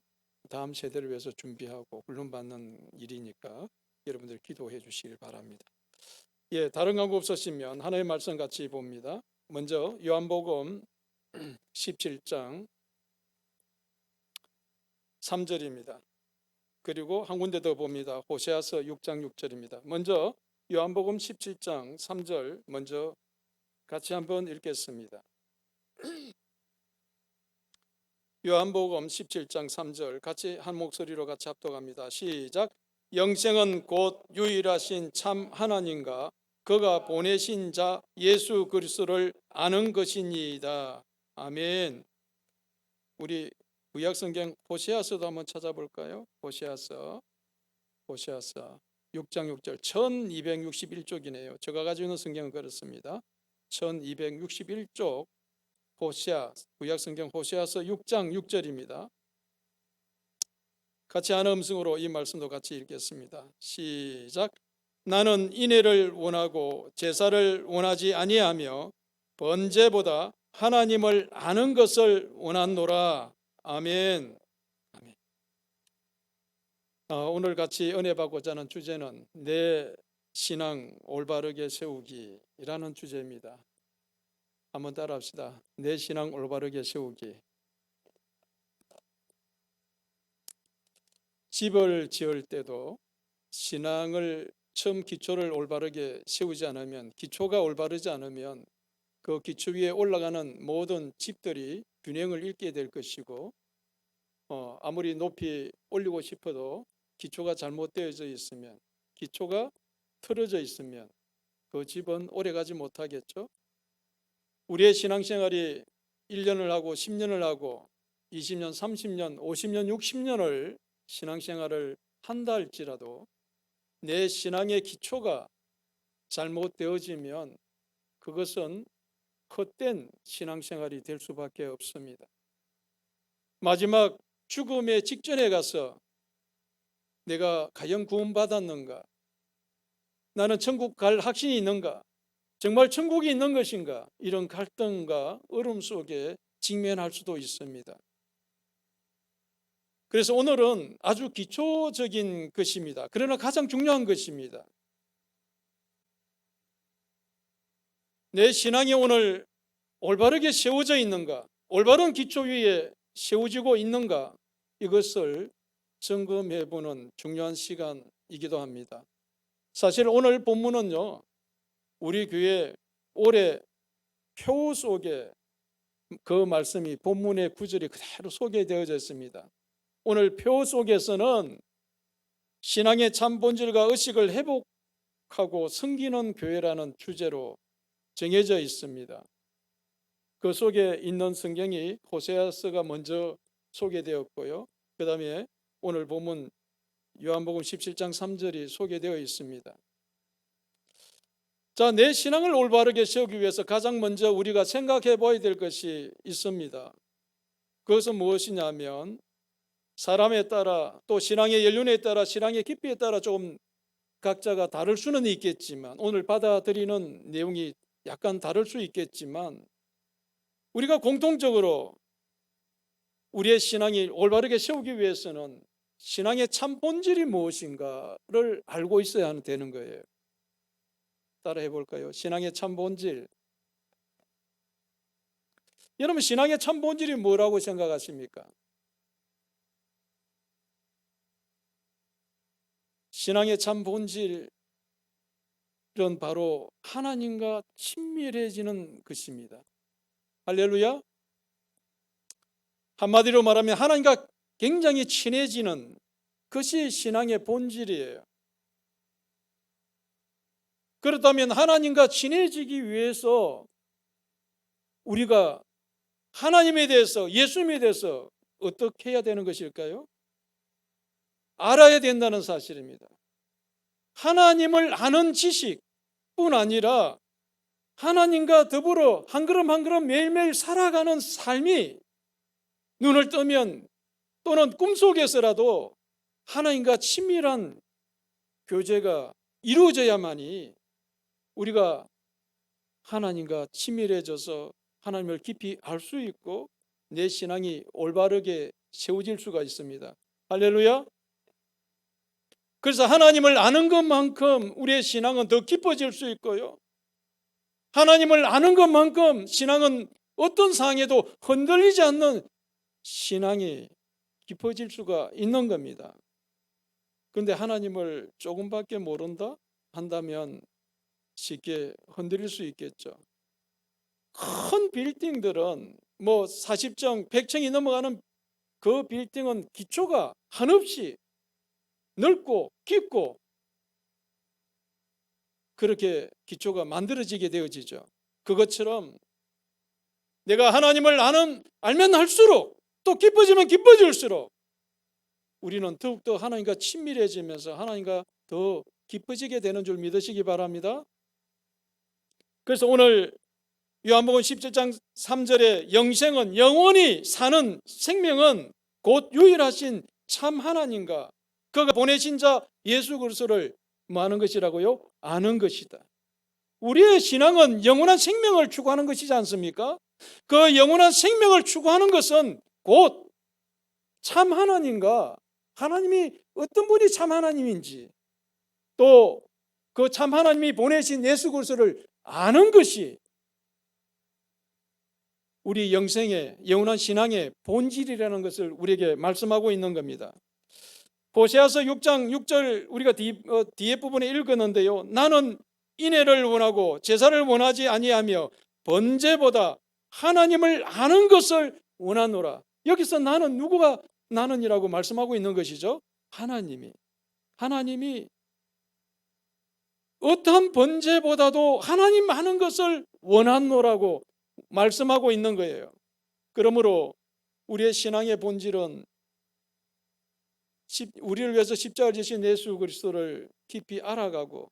다음 세대를 위해서 준비하고 훈련받는 일이니까 여러분들 기도해 주시길 바랍니다. 예, 다른 광고 없으시면 하나의 말씀 같이 봅니다. 먼저 요한복음 17장 3절입니다. 그리고 한 군데 더 봅니다. 호세아서 6장 6절입니다. 먼저 요한복음 17장 3절 먼저 같이 한번 읽겠습니다. 요한복음 17장 3절 같이 한 목소리로 같이 합독합니다. 시작. 영생은 곧 유일하신 참 하나님과 그가 보내신 자 예수 그리스도를 아는 것이니이다. 아멘. 우리 구약성경 호세아서도 한번 찾아볼까요? 호세아서 6장 6절 1261쪽이네요. 제가 가지고 있는 성경은 그렇습니다. 1261쪽 구약성경 호세아서 6장 6절입니다. 같이 한 음성으로 이 말씀도 같이 읽겠습니다. 시작. 나는 인애를 원하고 제사를 원하지 아니하며 번제보다 하나님을 아는 것을 원하노라. 아멘. 아멘. 오늘 같이 은혜 받고자 하는 주제는 내 신앙 올바르게 세우기라는 주제입니다. 한번 따라합시다. 내 신앙 올바르게 세우기. 집을 지을 때도 신앙을 처음 기초를 올바르게 세우지 않으면, 기초가 올바르지 않으면 그 기초 위에 올라가는 모든 집들이 균형을 잃게 될 것이고, 아무리 높이 올리고 싶어도 기초가 잘못되어져 있으면, 기초가 틀어져 있으면 그 집은 오래가지 못하겠죠. 우리의 신앙생활이 1년을 하고 10년을 하고 20년, 30년, 50년, 60년을 신앙생활을 한다 할지라도 내 신앙의 기초가 잘못되어지면 그것은 헛된 신앙생활이 될 수밖에 없습니다. 마지막 죽음의 직전에 가서 내가 과연 구원받았는가? 나는 천국 갈 확신이 있는가? 정말 천국이 있는 것인가? 이런 갈등과 어려움 속에 직면할 수도 있습니다. 그래서 오늘은 아주 기초적인 것입니다. 그러나 가장 중요한 것입니다. 내 신앙이 오늘 올바르게 세워져 있는가? 올바른 기초 위에 세워지고 있는가? 이것을 점검해보는 중요한 시간이기도 합니다. 사실 오늘 본문은요, 우리 교회 올해 표 속에 그 말씀이 본문의 구절이 그대로 소개되어져 있습니다. 오늘 표 속에서는 신앙의 참 본질과 의식을 회복하고 섬기는 교회라는 주제로 정해져 있습니다. 그 속에 있는 성경이 호세아서가 먼저 소개되었고요. 그 다음에 오늘 보면 요한복음 17장 3절이 소개되어 있습니다. 자, 내 신앙을 올바르게 세우기 위해서 가장 먼저 우리가 생각해 봐야 될 것이 있습니다. 그것은 무엇이냐면 사람에 따라 또 신앙의 연륜에 따라 신앙의 깊이에 따라 조금 각자가 다를 수는 있겠지만 오늘 받아들이는 내용이 약간 다를 수 있겠지만 우리가 공통적으로 우리의 신앙이 올바르게 세우기 위해서는 신앙의 참 본질이 무엇인가를 알고 있어야 되는 거예요. 따라해 볼까요? 신앙의 참 본질. 여러분, 신앙의 참 본질이 뭐라고 생각하십니까? 신앙의 참 본질은 바로 하나님과 친밀해지는 것입니다. 할렐루야. 한마디로 말하면 하나님과 굉장히 친해지는 것이 신앙의 본질이에요. 그렇다면 하나님과 친해지기 위해서 우리가 하나님에 대해서, 예수님에 대해서 어떻게 해야 되는 것일까요? 알아야 된다는 사실입니다. 하나님을 아는 지식뿐 아니라 하나님과 더불어 한 걸음 한 걸음 매일매일 살아가는 삶이 눈을 뜨면 또는 꿈속에서라도 하나님과 친밀한 교제가 이루어져야만이 우리가 하나님과 친밀해져서 하나님을 깊이 알 수 있고 내 신앙이 올바르게 세워질 수가 있습니다. 할렐루야. 그래서 하나님을 아는 것만큼 우리의 신앙은 더 깊어질 수 있고요, 하나님을 아는 것만큼 신앙은 어떤 상황에도 흔들리지 않는 신앙이 깊어질 수가 있는 겁니다. 그런데 하나님을 조금밖에 모른다 한다면 쉽게 흔들릴 수 있겠죠. 큰 빌딩들은 뭐 40층, 100층이 넘어가는 그 빌딩은 기초가 한없이 넓고 깊고 그렇게 기초가 만들어지게 되어지죠. 그것처럼 내가 하나님을 알면 할수록 또 깊어지면 깊어질수록 우리는 더욱더 하나님과 친밀해지면서 하나님과 더 깊어지게 되는 줄 믿으시기 바랍니다. 그래서 오늘 요한복음 17장 3절에 영생은, 영원히 사는 생명은 곧 유일하신 참 하나님과 그가 보내신 자 예수 그리스도를 뭐 하는 것이라고요? 아는 것이다. 우리의 신앙은 영원한 생명을 추구하는 것이지 않습니까? 그 영원한 생명을 추구하는 것은 곧 참 하나님과 하나님이 어떤 분이 참 하나님인지 또 그 참 하나님이 보내신 예수 그리스도를 아는 것이 우리 영생의 영원한 신앙의 본질이라는 것을 우리에게 말씀하고 있는 겁니다. 호세아서 6장 6절 우리가 뒤에 부분에 읽었는데요, 나는 인애를 원하고 제사를 원하지 아니하며 번제보다 하나님을 아는 것을 원하노라. 여기서 나는 누구가 나는이라고 말씀하고 있는 것이죠? 하나님이 어떠한 번제보다도 하나님 아는 것을 원하노라고 말씀하고 있는 거예요. 그러므로 우리의 신앙의 본질은 우리를 위해서 십자가를 지신 예수 그리스도를 깊이 알아가고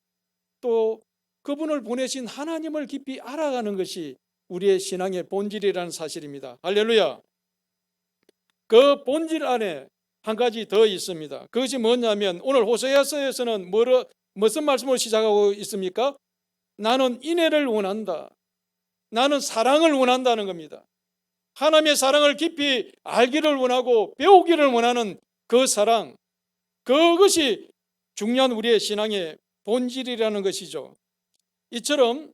또 그분을 보내신 하나님을 깊이 알아가는 것이 우리의 신앙의 본질이라는 사실입니다. 할렐루야. 그 본질 안에 한 가지 더 있습니다. 그것이 뭐냐면 오늘 호세아서에서는 무슨 말씀을 시작하고 있습니까? 나는 인애를 원한다. 나는 사랑을 원한다는 겁니다. 하나님의 사랑을 깊이 알기를 원하고 배우기를 원하는 그 사랑, 그것이 중요한 우리의 신앙의 본질이라는 것이죠. 이처럼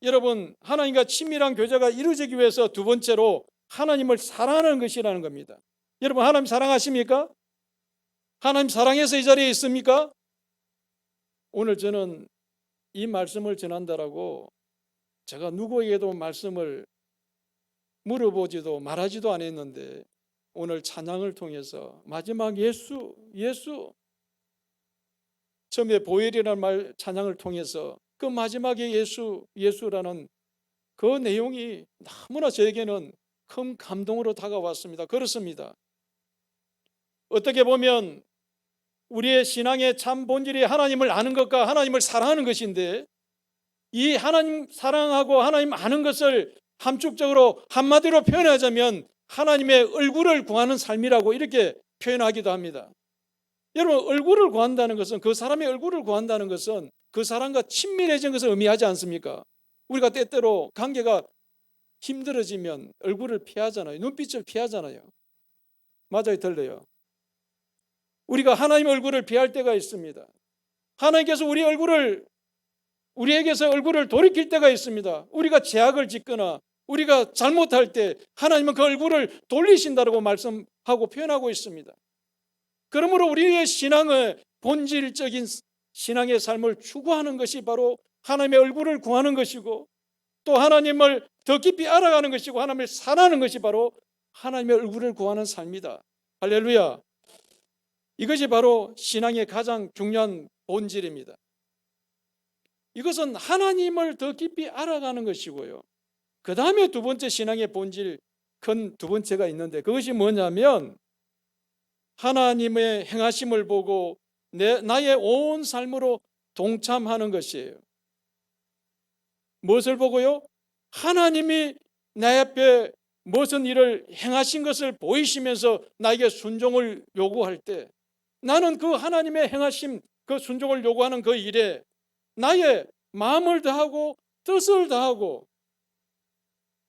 여러분, 하나님과 친밀한 교제가 이루어지기 위해서 두 번째로 하나님을 사랑하는 것이라는 겁니다. 여러분, 하나님 사랑하십니까? 하나님 사랑해서 이 자리에 있습니까? 오늘 저는 이 말씀을 전한다라고 제가 누구에게도 말씀을 물어보지도 말하지도 않았는데 오늘 찬양을 통해서 마지막 예수 처음에 보혈이라는 말 찬양을 통해서 그 마지막에 예수라는 그 내용이 너무나 저에게는 큰 감동으로 다가왔습니다. 그렇습니다. 어떻게 보면 우리의 신앙의 참 본질이 하나님을 아는 것과 하나님을 사랑하는 것인데, 이 하나님 사랑하고 하나님 아는 것을 함축적으로 한마디로 표현하자면 하나님의 얼굴을 구하는 삶이라고 이렇게 표현하기도 합니다. 여러분, 얼굴을 구한다는 것은, 그 사람의 얼굴을 구한다는 것은 그 사람과 친밀해진 것을 의미하지 않습니까? 우리가 때때로 관계가 힘들어지면 얼굴을 피하잖아요. 눈빛을 피하잖아요. 맞아요, 틀려요? 우리가 하나님의 얼굴을 피할 때가 있습니다. 하나님께서 우리에게서 얼굴을 돌이킬 때가 있습니다. 우리가 죄악을 짓거나 우리가 잘못할 때 하나님은 그 얼굴을 돌리신다고 말씀하고 표현하고 있습니다. 그러므로 우리의 신앙의 본질적인 신앙의 삶을 추구하는 것이 바로 하나님의 얼굴을 구하는 것이고, 또 하나님을 더 깊이 알아가는 것이고, 하나님을 사랑하는 것이 바로 하나님의 얼굴을 구하는 삶이다. 할렐루야. 이것이 바로 신앙의 가장 중요한 본질입니다. 이것은 하나님을 더 깊이 알아가는 것이고요. 그 다음에 두 번째 신앙의 본질, 큰 두 번째가 있는데, 그것이 뭐냐면 하나님의 행하심을 보고 나의 온 삶으로 동참하는 것이에요. 무엇을 보고요? 하나님이 내 앞에 무슨 일을 행하신 것을 보이시면서 나에게 순종을 요구할 때, 나는 그 하나님의 행하심, 그 순종을 요구하는 그 일에 나의 마음을 다하고 뜻을 다하고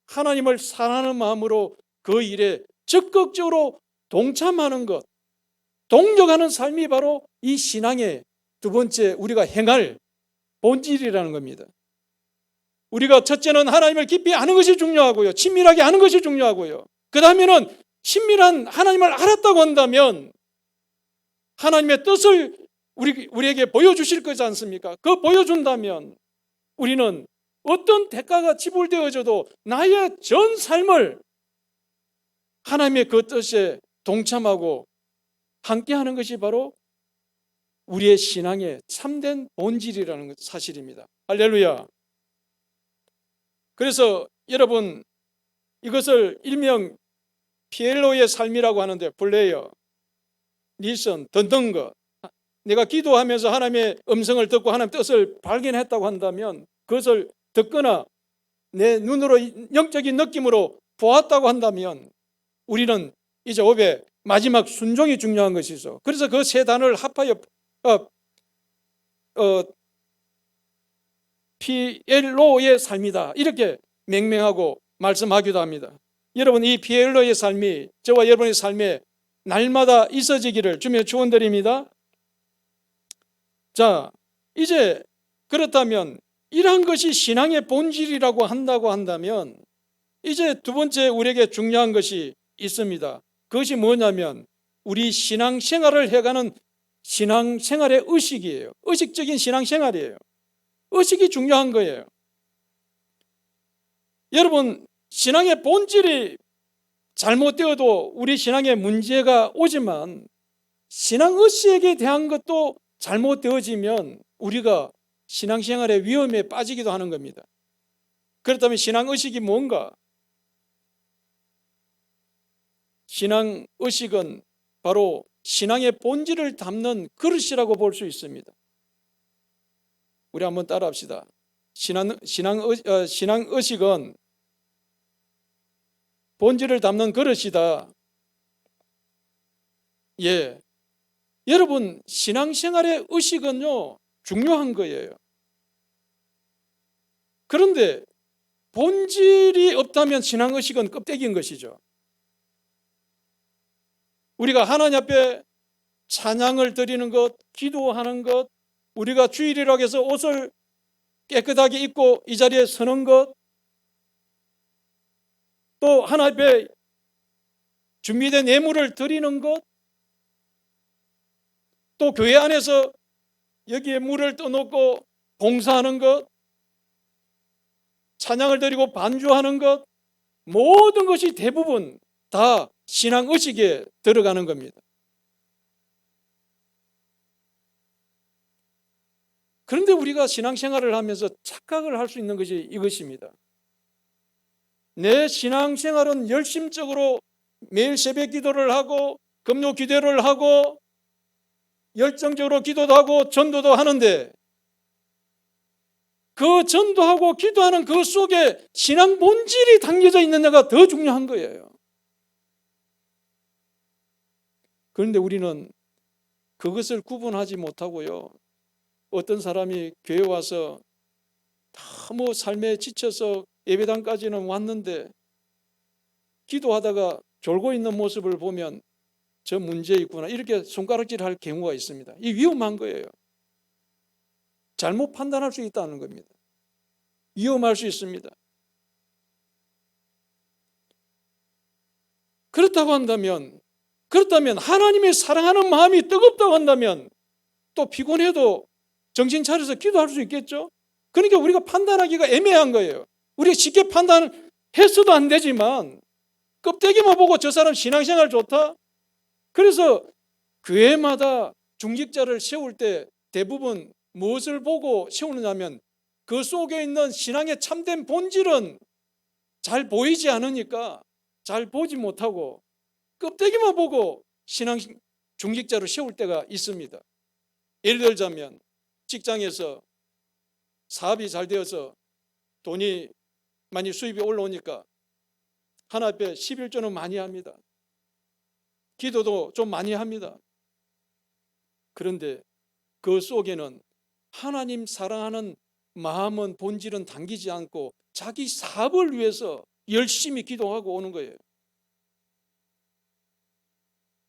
하나님을 사랑하는 마음으로 그 일에 적극적으로 동참하는 것, 동력하는 삶이 바로 이 신앙의 두 번째 우리가 행할 본질이라는 겁니다. 우리가 첫째는 하나님을 깊이 아는 것이 중요하고요, 친밀하게 아는 것이 중요하고요, 그 다음에는 친밀한 하나님을 알았다고 한다면 하나님의 뜻을 우리에게 보여주실 거지 않습니까? 그 보여준다면 우리는 어떤 대가가 지불되어져도 나의 전 삶을 하나님의 그 뜻에 동참하고 함께하는 것이 바로 우리의 신앙의 참된 본질이라는 사실입니다. 할렐루야. 그래서 여러분, 이것을 일명 피엘로의 삶이라고 하는데, 플레이어, 리슨, 듣는 것, 내가 기도하면서 하나님의 음성을 듣고 하나님의 뜻을 발견했다고 한다면, 그것을 듣거나 내 눈으로 영적인 느낌으로 보았다고 한다면 우리는 이제 5배 마지막 순종이 중요한 것이죠. 그래서 그 세 단어를 합하여 피엘로의 삶이다, 이렇게 맹명하고 말씀하기도 합니다. 여러분, 이 피엘로의 삶이 저와 여러분의 삶에 날마다 있어지기를 주님의 축원드립니다. 자, 이제 그렇다면 이러한 것이 신앙의 본질이라고 한다면 이제 두 번째 우리에게 중요한 것이 있습니다. 그것이 뭐냐면 우리 신앙생활을 해가는 신앙생활의 의식이에요. 의식적인 신앙생활이에요. 의식이 중요한 거예요. 여러분, 신앙의 본질이 잘못되어도 우리 신앙에 문제가 오지만 신앙의식에 대한 것도 잘못되어지면 우리가 신앙생활의 위험에 빠지기도 하는 겁니다. 그렇다면 신앙의식이 뭔가? 신앙의식은 바로 신앙의 본질을 담는 그릇이라고 볼 수 있습니다. 우리 한번 따라합시다. 신앙의식은 본질을 담는 그릇이다. 예, 여러분, 신앙생활의 의식은요 중요한 거예요. 그런데 본질이 없다면 신앙의식은 껍데기인 것이죠. 우리가 하나님 앞에 찬양을 드리는 것, 기도하는 것, 우리가 주일이라고 해서 옷을 깨끗하게 입고 이 자리에 서는 것, 또 하나님 앞에 준비된 예물을 드리는 것, 또 교회 안에서 여기에 물을 떠놓고 봉사하는 것, 찬양을 드리고 반주하는 것, 모든 것이 대부분 다 신앙의식에 들어가는 겁니다. 그런데 우리가 신앙생활을 하면서 착각을 할 수 있는 것이 이것입니다. 내 신앙생활은 열심적으로 매일 새벽 기도를 하고 금요 기도를 하고 열정적으로 기도도 하고 전도도 하는데 그 전도하고 기도하는 그 속에 신앙 본질이 담겨져 있느냐가 더 중요한 거예요. 그런데 우리는 그것을 구분하지 못하고요. 어떤 사람이 교회 와서 너무 삶에 지쳐서 예배당까지는 왔는데 기도하다가 졸고 있는 모습을 보면 저 문제 있구나 이렇게 손가락질할 경우가 있습니다. 이 위험한 거예요. 잘못 판단할 수 있다는 겁니다. 위험할 수 있습니다. 그렇다면 하나님의 사랑하는 마음이 뜨겁다고 한다면 또 피곤해도 정신 차려서 기도할 수 있겠죠? 그러니까 우리가 판단하기가 애매한 거예요. 우리가 쉽게 판단해서도 안 되지만 껍데기만 보고 저 사람 신앙생활 좋다? 그래서 교회마다 중직자를 세울 때 대부분 무엇을 보고 세우느냐면 그 속에 있는 신앙의 참된 본질은 잘 보이지 않으니까 잘 보지 못하고 껍데기만 보고 신앙 중직자를 세울 때가 있습니다. 예를 들자면 직장에서 사업이 잘 되어서 돈이 많이 수입이 올라오니까 하나님께 11조는 많이 합니다. 기도도 좀 많이 합니다. 그런데 그 속에는 하나님 사랑하는 마음은 본질은 담기지 않고 자기 사업을 위해서 열심히 기도하고 오는 거예요.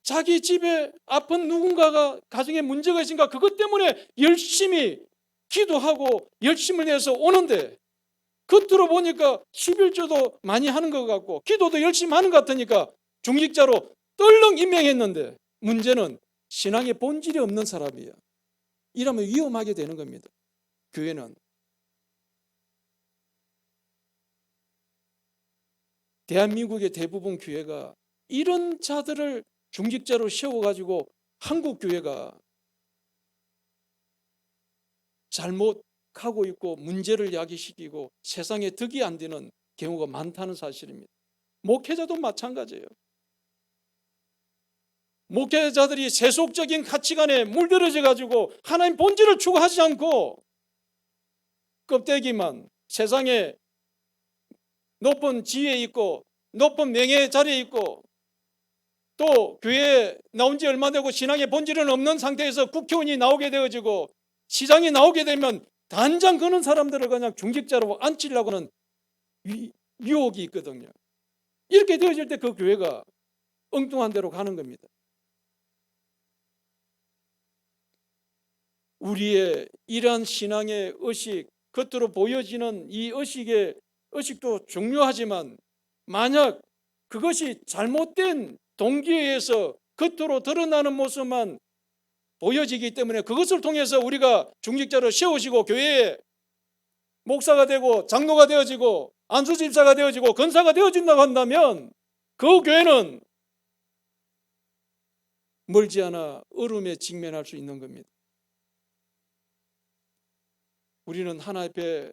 자기 집에 아픈 누군가가 가정에 문제가 있으니까 그것 때문에 열심히 기도하고 열심을 내서 오는데 겉으로 보니까 11조도 많이 하는 것 같고 기도도 열심히 하는 것 같으니까 중직자로 떨렁 임명했는데 문제는 신앙의 본질이 없는 사람이에요. 이러면 위험하게 되는 겁니다. 교회는 대한민국의 대부분 교회가 이런 자들을 중직자로 세워가지고 한국 교회가 잘못하고 있고 문제를 야기시키고 세상에 득이 안 되는 경우가 많다는 사실입니다. 목회자도 마찬가지예요. 목회자들이 세속적인 가치관에 물들어져 가지고 하나님 본질을 추구하지 않고 껍데기만 세상에 높은 지위에 있고 높은 명예 자리에 있고 또 교회에 나온 지 얼마 되고 신앙의 본질은 없는 상태에서 국회의원이 나오게 되어지고 시장이 나오게 되면 단장 그는 사람들을 그냥 중직자로 앉히려고 하는 유혹이 있거든요. 이렇게 되어질 때 그 교회가 엉뚱한 데로 가는 겁니다. 우리의 이러한 신앙의 의식, 겉으로 보여지는 이 의식도 중요하지만 만약 그것이 잘못된 동기에 의해서 겉으로 드러나는 모습만 보여지기 때문에 그것을 통해서 우리가 중직자를 세우시고 교회에 목사가 되고 장로가 되어지고 안수집사가 되어지고 권사가 되어진다고 한다면 그 교회는 멀지 않아 어려움에 직면할 수 있는 겁니다. 우리는 하나님 앞에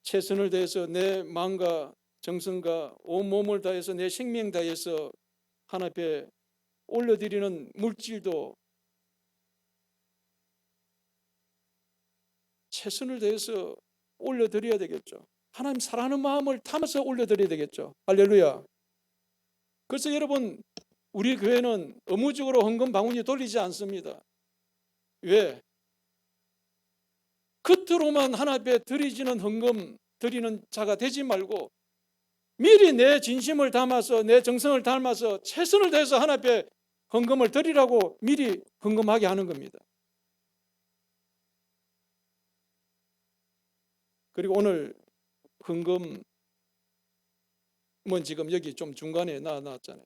최선을 다해서 내 마음과 정성과 온몸을 다해서 내 생명 다해서 하나님 앞에 올려드리는 물질도 최선을 다해서 올려드려야 되겠죠. 하나님 사랑하는 마음을 담아서 올려드려야 되겠죠. 할렐루야. 그래서 여러분 우리 교회는 의무적으로 헌금 바구니 돌리지 않습니다. 왜? 겉으로만 하나님 앞에 드리지는 헌금 드리는 자가 되지 말고 미리 내 진심을 담아서 내 정성을 담아서 최선을 다해서 하나님 앞에 헌금을 드리라고 미리 헌금하게 하는 겁니다. 그리고 오늘 헌금은 지금 여기 좀 중간에 나왔잖아요.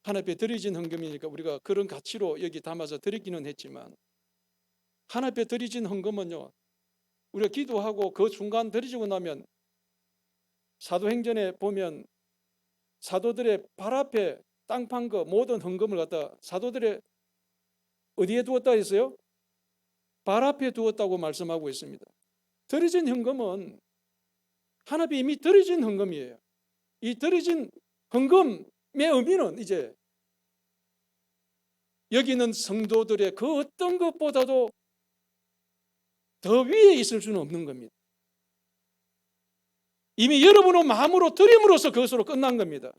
하나님 앞에 드리진 헌금이니까 우리가 그런 가치로 여기 담아서 드리기는 했지만 하나님 앞에 드리진 헌금은요, 우리가 기도하고 그 순간 드리고 나면 사도행전에 보면 사도들의 발 앞에 땅 판 거 모든 헌금을 갖다 사도들의 어디에 두었다 했어요? 발 앞에 두었다고 말씀하고 있습니다. 드려진 헌금은 하나님께 이미 드려진 헌금이에요. 이 드려진 헌금의 의미는 이제 여기 있는 성도들의 그 어떤 것보다도 더 위에 있을 수는 없는 겁니다. 이미 여러분의 마음으로 드림으로써 그것으로 끝난 겁니다.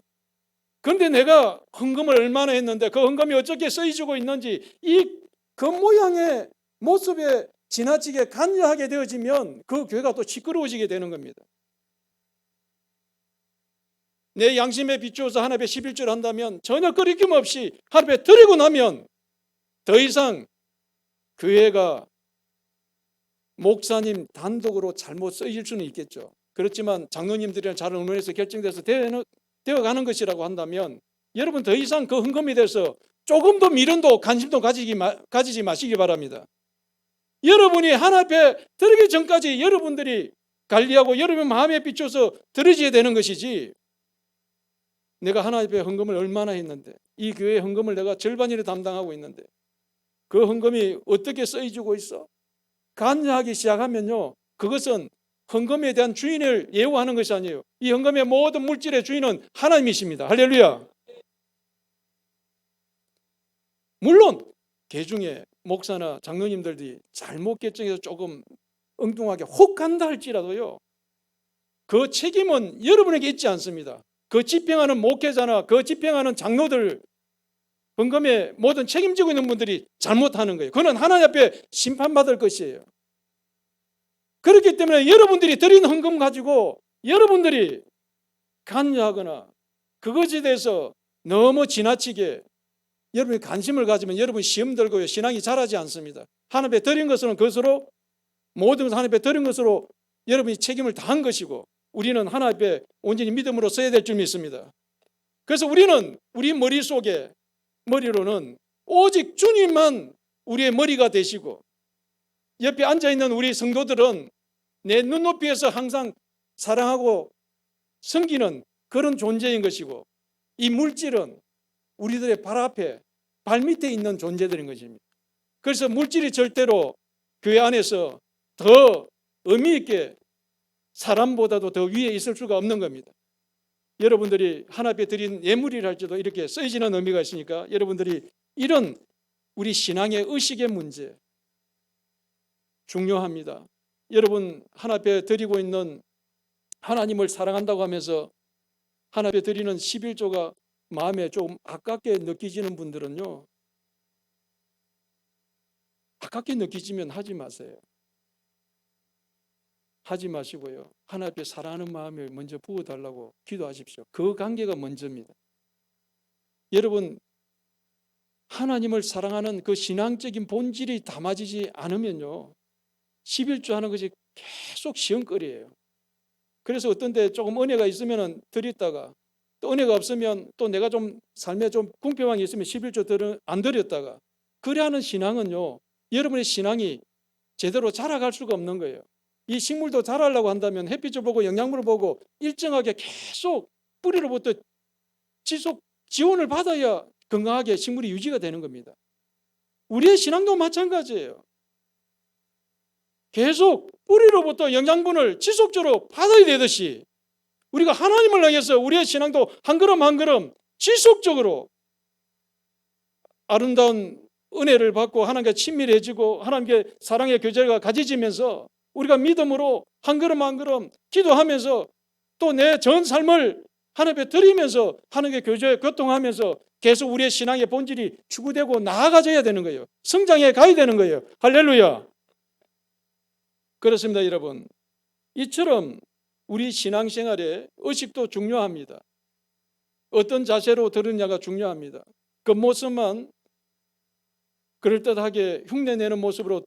그런데 내가 헌금을 얼마나 했는데 그 헌금이 어떻게 쓰여지고 있는지 이 겉모양의 모습에 지나치게 관여하게 되어지면 그 교회가 또 시끄러워지게 되는 겁니다. 내 양심에 비추어서 하나님의 11조를 한다면 전혀 거리낌 없이 하나님께 드리고 나면 더 이상 교회가 목사님 단독으로 잘못 쓰일 수는 있겠죠. 그렇지만 장로님들이랑 잘 의논해서 결정돼서 되어가는 것이라고 한다면 여러분 더 이상 그 헌금에 대해서 조금도 미련도 관심도 가지지 마시기 바랍니다. 여러분이 하나님 앞에 드리기 전까지 여러분들이 관리하고 여러분 마음에 비춰서 드려져야 되는 것이지, 내가 하나님 앞에 헌금을 얼마나 했는데, 이 교회 헌금을 내가 절반이나 담당하고 있는데 그 헌금이 어떻게 쓰여지고 있어? 관여하기 시작하면요, 그것은 헌금에 대한 주인을 예우하는 것이 아니에요. 이 헌금의 모든 물질의 주인은 하나님이십니다. 할렐루야. 물론 개중에 목사나 장로님들이 잘못 결정해서 조금 엉뚱하게 혹 간다 할지라도요, 그 책임은 여러분에게 있지 않습니다. 그 집행하는 목회자나 그 집행하는 장로들, 헌금에 모든 책임지고 있는 분들이 잘못하는 거예요. 그는 하나님 앞에 심판받을 것이에요. 그렇기 때문에 여러분들이 드린 헌금 가지고 여러분들이 관여하거나 그것에 대해서 너무 지나치게 여러분이 관심을 가지면 여러분 시험 들고요, 신앙이 자라지 않습니다. 하나님 앞에 드린 것은 그것으로, 모든 것을 하나님 앞에 드린 것으로 여러분이 책임을 다한 것이고, 우리는 하나님 앞에 온전히 믿음으로 써야 될 줄 믿습니다. 그래서 우리는 우리 머리로는 오직 주님만 우리의 머리가 되시고, 옆에 앉아있는 우리 성도들은 내 눈높이에서 항상 사랑하고 섬기는 그런 존재인 것이고, 이 물질은 우리들의 발 앞에, 발 밑에 있는 존재들인 것입니다. 그래서 물질이 절대로 교회 안에서 더 의미 있게 사람보다도 더 위에 있을 수가 없는 겁니다. 여러분들이 하나님 앞에 드린 예물이랄지도 이렇게 쓰여지는 의미가 있으니까 여러분들이 이런 우리 신앙의 의식의 문제 중요합니다. 여러분 하나님 앞에 드리고 있는, 하나님을 사랑한다고 하면서 하나님 앞에 드리는 11조가 마음에 좀 아깝게 느끼지는 분들은요, 아깝게 느끼지면 하지 마세요. 하지 마시고요, 하나님 앞에 사랑하는 마음을 먼저 부어달라고 기도하십시오. 그 관계가 먼저입니다. 여러분 하나님을 사랑하는 그 신앙적인 본질이 담아지지 않으면요, 11조 하는 것이 계속 시험거리예요. 그래서 어떤 데 조금 은혜가 있으면 드렸다가, 또 은혜가 없으면 또 내가 좀 삶에 좀 궁핍함이 있으면 11조 안 드렸다가, 그래 하는 신앙은요, 여러분의 신앙이 제대로 자라갈 수가 없는 거예요. 이 식물도 자라려고 한다면 햇빛을 보고 영양분을 보고 일정하게 계속 뿌리로부터 지속 지원을 받아야 건강하게 식물이 유지가 되는 겁니다. 우리의 신앙도 마찬가지예요. 계속 뿌리로부터 영양분을 지속적으로 받아야 되듯이 우리가 하나님을 향해서 우리의 신앙도 한 걸음 한 걸음 지속적으로 아름다운 은혜를 받고 하나님께 친밀해지고 하나님께 사랑의 교제가 가지지면서 우리가 믿음으로 한 걸음 한 걸음 기도하면서 또 내 전 삶을 하나님께 드리면서 하나님께 교제에 교통하면서 계속 우리의 신앙의 본질이 추구되고 나아가져야 되는 거예요. 성장해 가야 되는 거예요. 할렐루야. 그렇습니다, 여러분. 이처럼 우리 신앙생활에 의식도 중요합니다. 어떤 자세로 들으냐가 중요합니다. 그 모습만 그럴듯하게 흉내내는 모습으로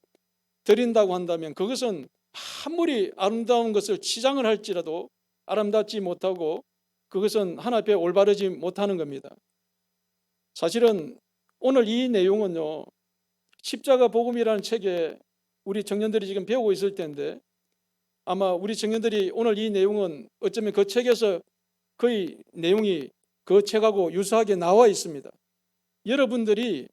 드린다고 한다면 그것은 아무리 아름다운 것을 치장을 할지라도 아름답지 못하고 그것은 하나님 앞에 올바르지 못하는 겁니다. 사실은 오늘 이 내용은요, 십자가 복음이라는 책에 우리 청년들이 지금 배우고 있을 텐데, 아마 우리 청년들이 오늘 이 내용은 어쩌면 그 책에서 거의 내용이 그 책하고 유사하게 나와 있습니다. 여러분들이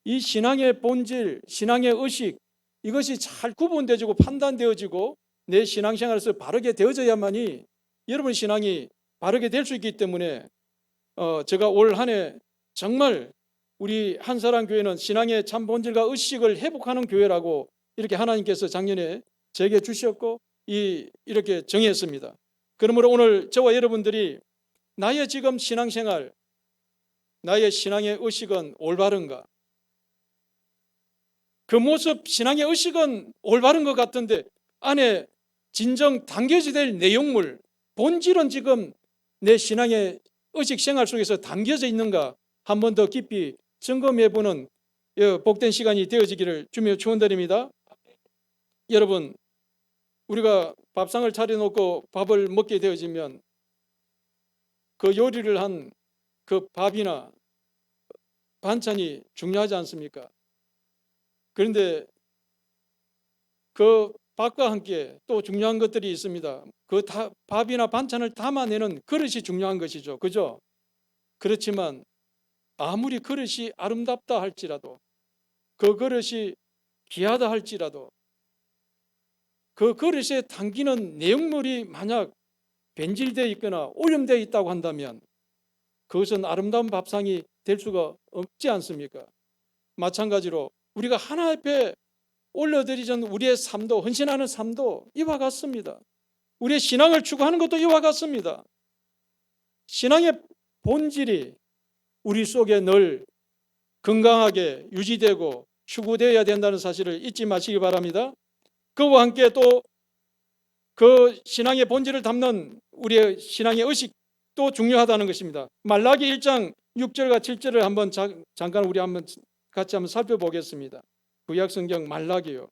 이 신앙의 본질, 신앙의 의식, 이것이 잘 구분되어지고 판단되어지고 내 신앙생활에서 바르게 되어져야만이 여러분 신앙이 바르게 될 수 있기 때문에 제가 올 한 해 정말 우리 한사랑교회는 신앙의 참 본질과 의식을 회복하는 교회라고 이렇게 하나님께서 작년에 제게 주셨고 이렇게 정했습니다. 그러므로 오늘 저와 여러분들이 나의 지금 신앙생활, 나의 신앙의 의식은 올바른가? 그 모습, 신앙의 의식은 올바른 것 같은데 안에 진정 담겨져야 될 내용물, 본질은 지금 내 신앙의 의식 생활 속에서 담겨져 있는가 한 번 더 깊이 점검해보는 복된 시간이 되어지기를 주며 축원드립니다. 여러분, 우리가 밥상을 차려놓고 밥을 먹게 되어지면 그 요리를 한 그 밥이나 반찬이 중요하지 않습니까? 그런데 그 밥과 함께 또 중요한 것들이 있습니다. 그 밥이나 반찬을 담아내는 그릇이 중요한 것이죠. 그죠? 그렇지만 아무리 그릇이 아름답다 할지라도, 그 그릇이 귀하다 할지라도, 그 그릇에 담기는 내용물이 만약 변질되어 있거나 오염되어 있다고 한다면 그것은 아름다운 밥상이 될 수가 없지 않습니까? 마찬가지로 우리가 하나 앞에 올려드리던 우리의 삶도, 헌신하는 삶도 이와 같습니다. 우리의 신앙을 추구하는 것도 이와 같습니다. 신앙의 본질이 우리 속에 늘 건강하게 유지되고 추구되어야 된다는 사실을 잊지 마시기 바랍니다. 그와 함께 또 그 신앙의 본질을 담는 우리의 신앙의 의식도 중요하다는 것입니다. 말라기 1장 6절과 7절을 한번 잠깐 우리 같이 한번 살펴보겠습니다. 구약 성경 말라기요.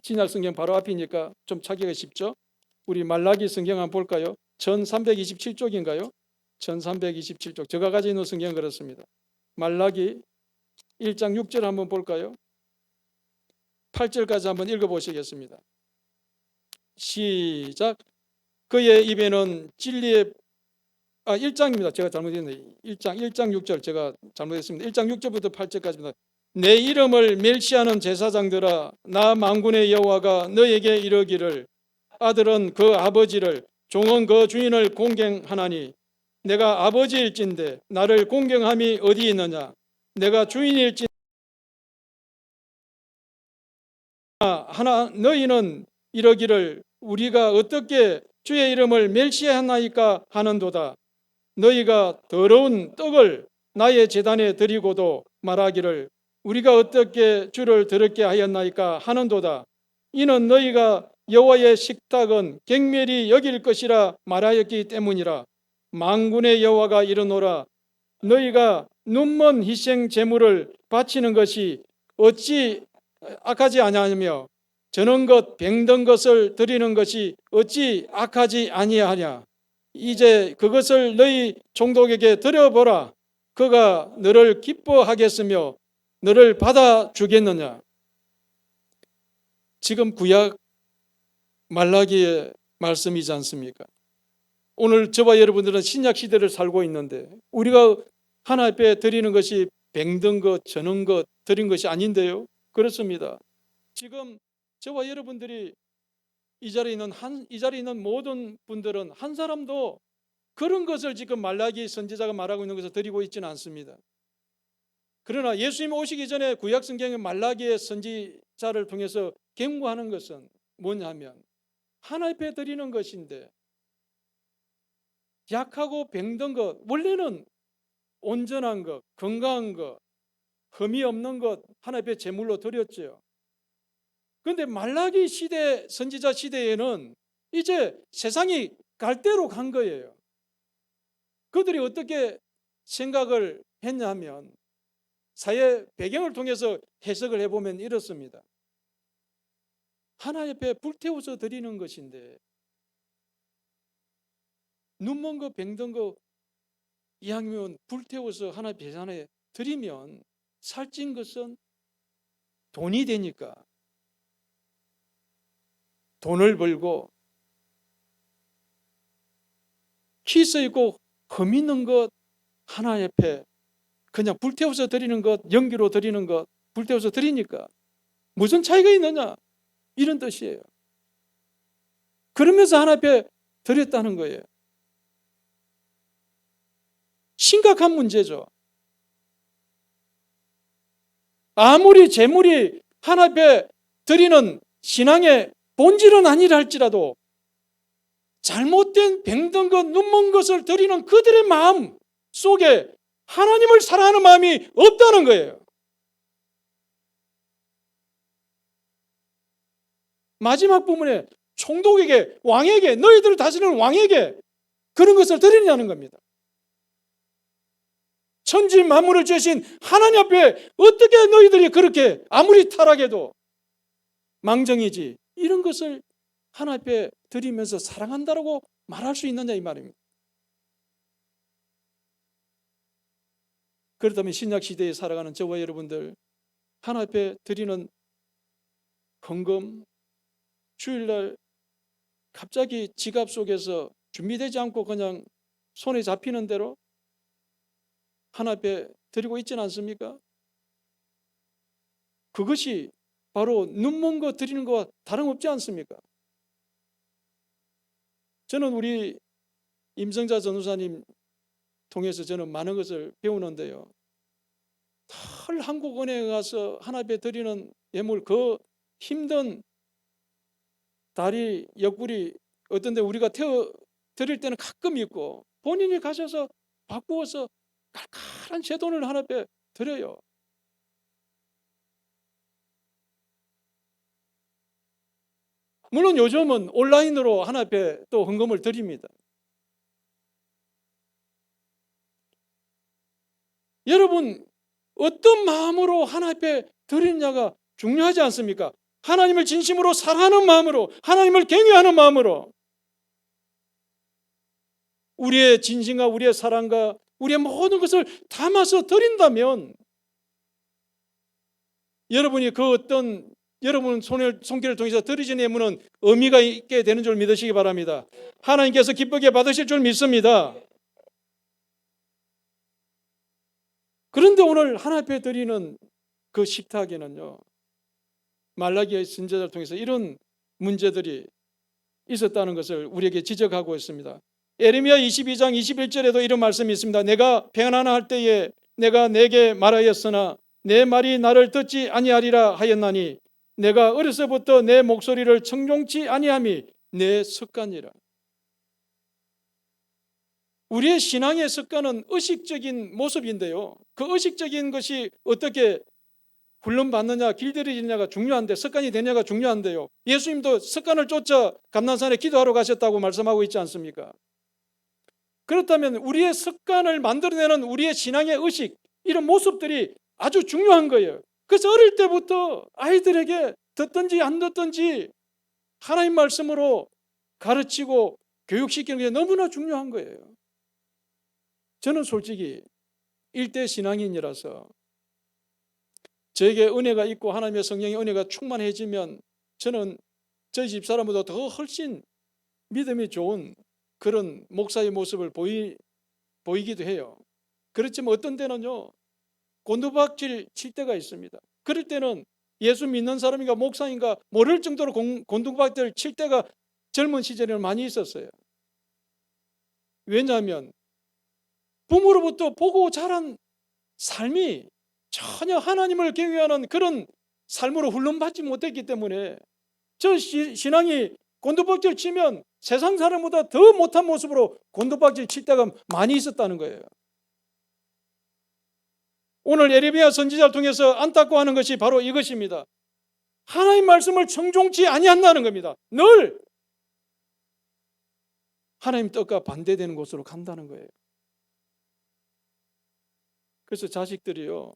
신약 성경 바로 앞이니까 좀 찾기가 쉽죠? 우리 말라기 성경 한번 볼까요? 1327쪽인가요? 1327쪽. 제가 가지고 있는 성경은 그렇습니다. 말라기 1장 6절 한번 볼까요? 8절까지 한번 읽어보시겠습니다. 시작. 그의 입에는 진리의 1장입니다. 제가 잘못했네요. 1장 6절 제가 잘못했습니다. 1장 6절부터 8절까지입니다. 내 이름을 멸시하는 제사장들아, 나 만군의 여호와가 너에게 이르기를 아들은 그 아버지를, 종은 그 주인을 공경하나니 내가 아버지일진데 나를 공경함이 어디 있느냐? 내가 주인일진 하나 너희는 이러기를 우리가 어떻게 주의 이름을 멸시하나이까 하는도다. 너희가 더러운 떡을 나의 제단에 드리고도 말하기를 우리가 어떻게 주를 더럽게 하였나이까 하는도다. 이는 너희가 여호와의 식탁은 경멸히 여길 것이라 말하였기 때문이라. 만군의 여호와가 이르노라. 너희가 눈먼 희생 제물을 바치는 것이 어찌 악하지 아니하며 저는 것 병든 것을 드리는 것이 어찌 악하지 아니하냐. 이제 그것을 너희 종독에게 드려보라. 그가 너를 기뻐하겠으며 너를 받아주겠느냐. 지금 구약 말라기의 말씀이지 않습니까? 오늘 저와 여러분들은 신약 시대를 살고 있는데 우리가 하나 앞에 드리는 것이 병든 것, 저는 것 드린 것이 아닌데요. 그렇습니다. 지금 저와 여러분들이 이 자리에 있는 모든 분들은 한 사람도 그런 것을 지금 말라기 선지자가 말하고 있는 것을 드리고 있지는 않습니다. 그러나 예수님 오시기 전에 구약 성경의 말라기의 선지자를 통해서 경고하는 것은 뭐냐면 하나 앞에 드리는 것인데 약하고 병든 것, 원래는 온전한 것, 건강한 것, 흠이 없는 것 하나 앞에 제물로 드렸죠. 그런데 말라기 시대, 선지자 시대에는 이제 세상이 갈대로 간 거예요. 그들이 어떻게 생각을 했냐면 사회 배경을 통해서 해석을 해보면 이렇습니다. 하나 옆에 불태워서 드리는 것인데 눈먼 거 병든 거 이왕이면 불태워서 하나 배산에 드리면 살찐 것은 돈이 되니까 돈을 벌고 키스 있고 흠 있는 것 하나 옆에 그냥 불태워서 드리는 것, 연기로 드리는 것, 불태워서 드리니까 무슨 차이가 있느냐? 이런 뜻이에요. 그러면서 하나님 앞에 드렸다는 거예요. 심각한 문제죠. 아무리 재물이 하나님 앞에 드리는 신앙의 본질은 아니라 할지라도 잘못된 병든 것, 눈먼 것을 드리는 그들의 마음 속에 하나님을 사랑하는 마음이 없다는 거예요. 마지막 부분에 총독에게, 왕에게, 너희들을 다스리는 왕에게 그런 것을 드리냐는 겁니다. 천지 만물을 지으신 하나님 앞에 어떻게 너희들이 그렇게 아무리 타락해도 망정이지 이런 것을 하나님 앞에 드리면서 사랑한다라고 말할 수 있느냐 이 말입니다. 그렇다면 신약 시대에 살아가는 저와 여러분들 하나님 앞에 드리는 헌금, 주일날 갑자기 지갑 속에서 준비되지 않고 그냥 손에 잡히는 대로 하나님 앞에 드리고 있지는 않습니까? 그것이 바로 눈먼 거 드리는 것과 다름없지 않습니까? 저는 우리 임성자 전도사님 통해서 저는 많은 것을 배우는데요. 늘 한국은행에 가서 하나님 앞에 드리는 예물, 그 힘든 다리, 옆구리 어떤 데 우리가 태워 드릴 때는 가끔 있고 본인이 가셔서 바꾸어서 칼칼한 제 돈을 하나님 앞에 드려요. 물론 요즘은 온라인으로 하나님 앞에 또 헌금을 드립니다. 여러분 어떤 마음으로 하나님 앞에 드리느냐가 중요하지 않습니까? 하나님을 진심으로 사랑하는 마음으로, 하나님을 경외하는 마음으로 우리의 진심과 우리의 사랑과 우리의 모든 것을 담아서 드린다면 여러분이 그 어떤 여러분 손길을 통해서 드리신 예물은 의미가 있게 되는 줄 믿으시기 바랍니다. 하나님께서 기쁘게 받으실 줄 믿습니다. 그런데 오늘 하나님 앞에 드리는 그 식탁에는요, 말라기의 선지자를 통해서 이런 문제들이 있었다는 것을 우리에게 지적하고 있습니다. 예레미야 22장 21절에도 이런 말씀이 있습니다. 내가 평안할 때에 내가 내게 말하였으나 내 말이 나를 듣지 아니하리라 하였나니 내가 어려서부터 내 목소리를 청종치 아니함이 내 습관이라. 우리의 신앙의 습관은 의식적인 모습인데요, 그 의식적인 것이 어떻게 훈련받느냐, 길들여지느냐가 중요한데, 습관이 되냐가 중요한데요, 예수님도 습관을 쫓아 감난산에 기도하러 가셨다고 말씀하고 있지 않습니까? 그렇다면 우리의 습관을 만들어내는 우리의 신앙의 의식, 이런 모습들이 아주 중요한 거예요. 그래서 어릴 때부터 아이들에게 듣든지 안 듣든지 하나님 말씀으로 가르치고 교육시키는 게 너무나 중요한 거예요. 저는 솔직히 일대 신앙인이라서 저에게 은혜가 있고 하나님의 성령의 은혜가 충만해지면 저는 저희 집사람보다 더 훨씬 믿음이 좋은 그런 목사의 모습을 보이기도 해요. 그렇지만 어떤 때는요, 곤두박질 칠 때가 있습니다. 그럴 때는 예수 믿는 사람인가 목사인가 모를 정도로 곤두박질 칠 때가 젊은 시절에 많이 있었어요. 왜냐하면 부모로부터 보고 자란 삶이 전혀 하나님을 경외하는 그런 삶으로 훈련받지 못했기 때문에 저 신앙이 곤두박질 치면 세상 사람보다 더 못한 모습으로 곤두박질 칠 때가 많이 있었다는 거예요. 오늘 예레미야 선지자를 통해서 안타까워하는 것이 바로 이것입니다. 하나님 말씀을 청종치 아니한다는 겁니다. 늘 하나님 뜻과 반대되는 곳으로 간다는 거예요. 그래서 자식들이요,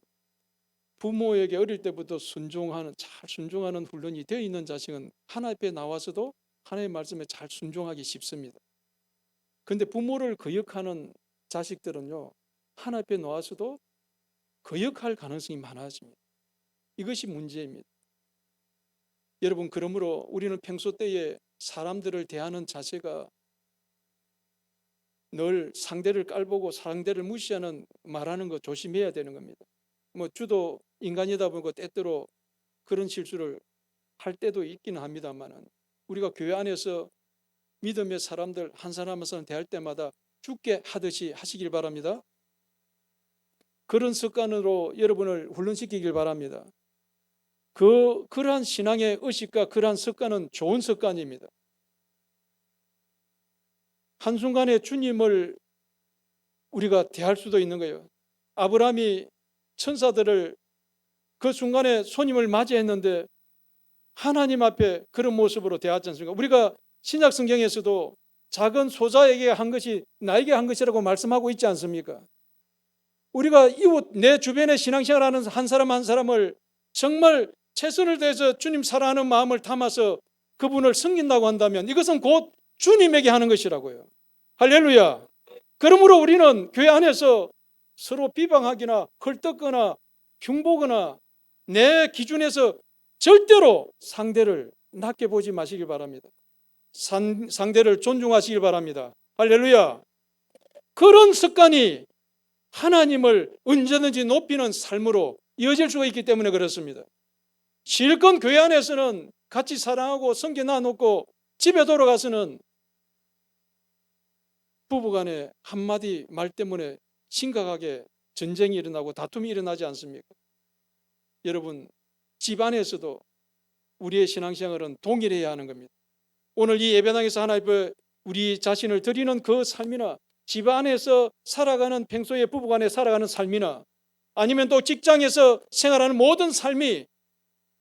부모에게 어릴 때부터 잘 순종하는 훈련이 되어 있는 자식은 하나님 앞에 나와서도 하나님의 말씀에 잘 순종하기 쉽습니다. 그런데 부모를 거역하는 자식들은요, 하나님 앞에 나와서도 거역할 가능성이 많아집니다. 이것이 문제입니다. 여러분, 그러므로 우리는 평소 때에 사람들을 대하는 자세가 늘 상대를 깔보고 상대를 무시하는 말하는 거 조심해야 되는 겁니다. 주도 인간이다 보니까 때때로 그런 실수를 할 때도 있기는 합니다만, 우리가 교회 안에서 믿음의 사람들 한 사람 한 사람 대할 때마다 죽게 하듯이 하시길 바랍니다. 그런 습관으로 여러분을 훈련시키길 바랍니다. 그러한 신앙의 의식과 그러한 습관은 좋은 습관입니다. 한순간에 주님을 우리가 대할 수도 있는 거예요. 아브라함이 천사들을 그 순간에 손님을 맞이했는데 하나님 앞에 그런 모습으로 대하지 않습니까? 우리가 신약 성경에서도 작은 소자에게 한 것이 나에게 한 것이라고 말씀하고 있지 않습니까? 우리가 이웃 내 주변에 신앙생활하는 한 사람 한 사람을 정말 최선을 다해서 주님 사랑하는 마음을 담아서 그분을 섬긴다고 한다면 이것은 곧 주님에게 하는 것이라고요. 할렐루야. 그러므로 우리는 교회 안에서 서로 비방하기나 헐떡거나 흉보거나 내 기준에서 절대로 상대를 낮게 보지 마시길 바랍니다. 상대를 존중하시길 바랍니다. 할렐루야. 그런 습관이 하나님을 언제든지 높이는 삶으로 이어질 수가 있기 때문에 그렇습니다. 실컷 교회 안에서는 같이 사랑하고 성교 나누고 집에 돌아가서는 부부간에 한마디 말 때문에 심각하게 전쟁이 일어나고 다툼이 일어나지 않습니까? 여러분, 집안에서도 우리의 신앙생활은 동일해야 하는 겁니다. 오늘 이 예배당에서 하나님 앞에 우리 자신을 드리는 그 삶이나 집안에서 살아가는 평소에 부부간에 살아가는 삶이나 아니면 또 직장에서 생활하는 모든 삶이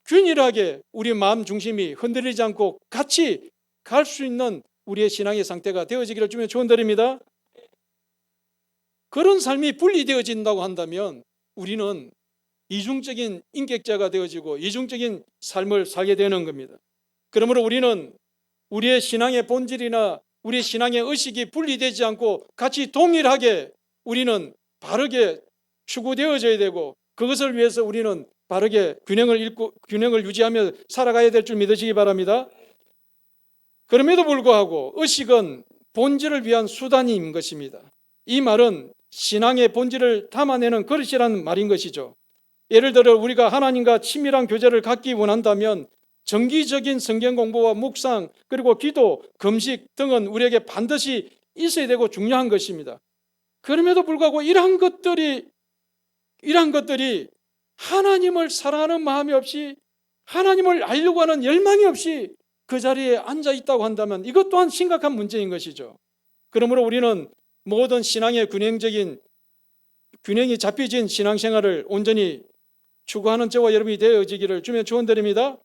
균일하게 우리 마음 중심이 흔들리지 않고 같이 갈 수 있는 우리의 신앙의 상태가 되어지기를 주면 축원드립니다. 그런 삶이 분리되어진다고 한다면 우리는 이중적인 인격자가 되어지고 이중적인 삶을 살게 되는 겁니다. 그러므로 우리는 우리의 신앙의 본질이나 우리의 신앙의 의식이 분리되지 않고 같이 동일하게 우리는 바르게 추구되어져야 되고 그것을 위해서 우리는 바르게 균형을 유지하며 살아가야 될 줄 믿으시기 바랍니다. 그럼에도 불구하고 의식은 본질을 위한 수단인 것입니다. 이 말은 신앙의 본질을 담아내는 그릇이라는 말인 것이죠. 예를 들어 우리가 하나님과 친밀한 교제를 갖기 원한다면 정기적인 성경 공부와 묵상 그리고 기도, 금식 등은 우리에게 반드시 있어야 되고 중요한 것입니다. 그럼에도 불구하고 이러한 것들이 하나님을 사랑하는 마음이 없이 하나님을 알려고 하는 열망이 없이 그 자리에 앉아 있다고 한다면 이것 또한 심각한 문제인 것이죠. 그러므로 우리는 모든 신앙의 균형이 잡혀진 신앙생활을 온전히 추구하는 저와 여러분이 되어지기를 주면 축원드립니다.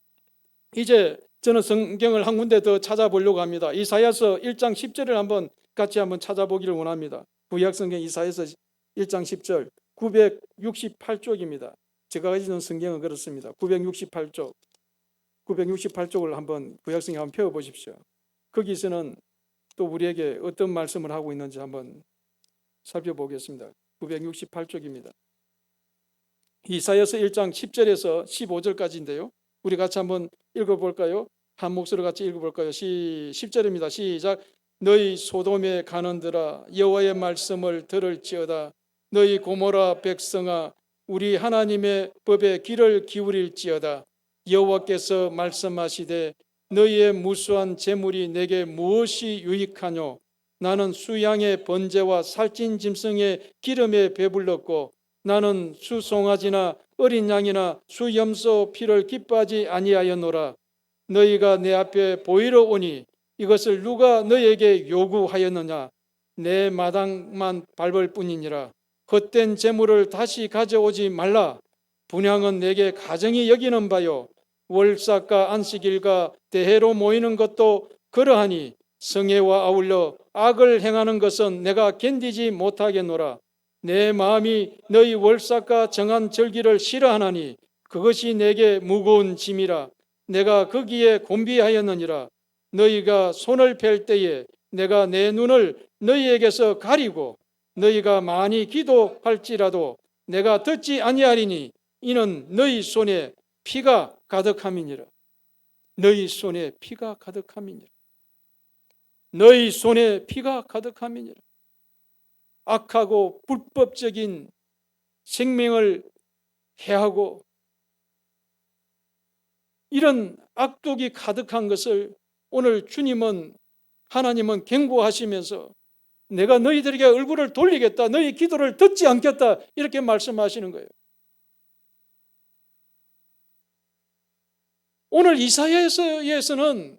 이제 저는 성경을 한 군데 더 찾아보려고 합니다. 이사야서 1장 10절을 한번 같이 한번 찾아보기를 원합니다. 구약성경 이사야서 1장 10절 968쪽입니다. 제가 가지고 있는 성경은 그렇습니다. 968쪽을 한번 구약성경 한번 펴보십시오. 거기서는 또 우리에게 어떤 말씀을 하고 있는지 한번 살펴보겠습니다. 968쪽입니다. 이사야서 1장 10절에서 15절까지인데요. 우리 같이 한번 읽어볼까요? 한 목소리로 같이 읽어볼까요? 10절입니다. 시작. 너희 소돔에 가는들아 여호와의 말씀을 들을지어다. 너희 고모라 백성아 우리 하나님의 법에 귀를 기울일지어다. 여호와께서 말씀하시되 너희의 무수한 재물이 내게 무엇이 유익하뇨? 나는 수양의 번제와 살찐 짐승의 기름에 배불렀고 나는 수송아지나 어린 양이나 수염소 피를 기뻐하지 아니하였노라. 너희가 내 앞에 보이러 오니 이것을 누가 너희에게 요구하였느냐? 내 마당만 밟을 뿐이니라. 헛된 재물을 다시 가져오지 말라. 분향은 내게 가정이 여기는 바요. 월삭과 안식일과 대회로 모이는 것도 그러하니 성회와 아울러 악을 행하는 것은 내가 견디지 못하겠노라. 내 마음이 너희 월삭과 정한 절기를 싫어하나니 그것이 내게 무거운 짐이라. 내가 거기에 곤비하였느니라. 너희가 손을 펼 때에 내가 내 눈을 너희에게서 가리고 너희가 많이 기도할지라도 내가 듣지 아니하리니 이는 너희 손에 피가 가득함이니라. 너희 손에 피가 가득함이니라. 너희 손에 피가 가득함이니라. 악하고 불법적인 생명을 해하고 이런 악독이 가득한 것을 오늘 주님은 하나님은 경고하시면서 내가 너희들에게 얼굴을 돌리겠다, 너희 기도를 듣지 않겠다, 이렇게 말씀하시는 거예요. 오늘 이사야서에서는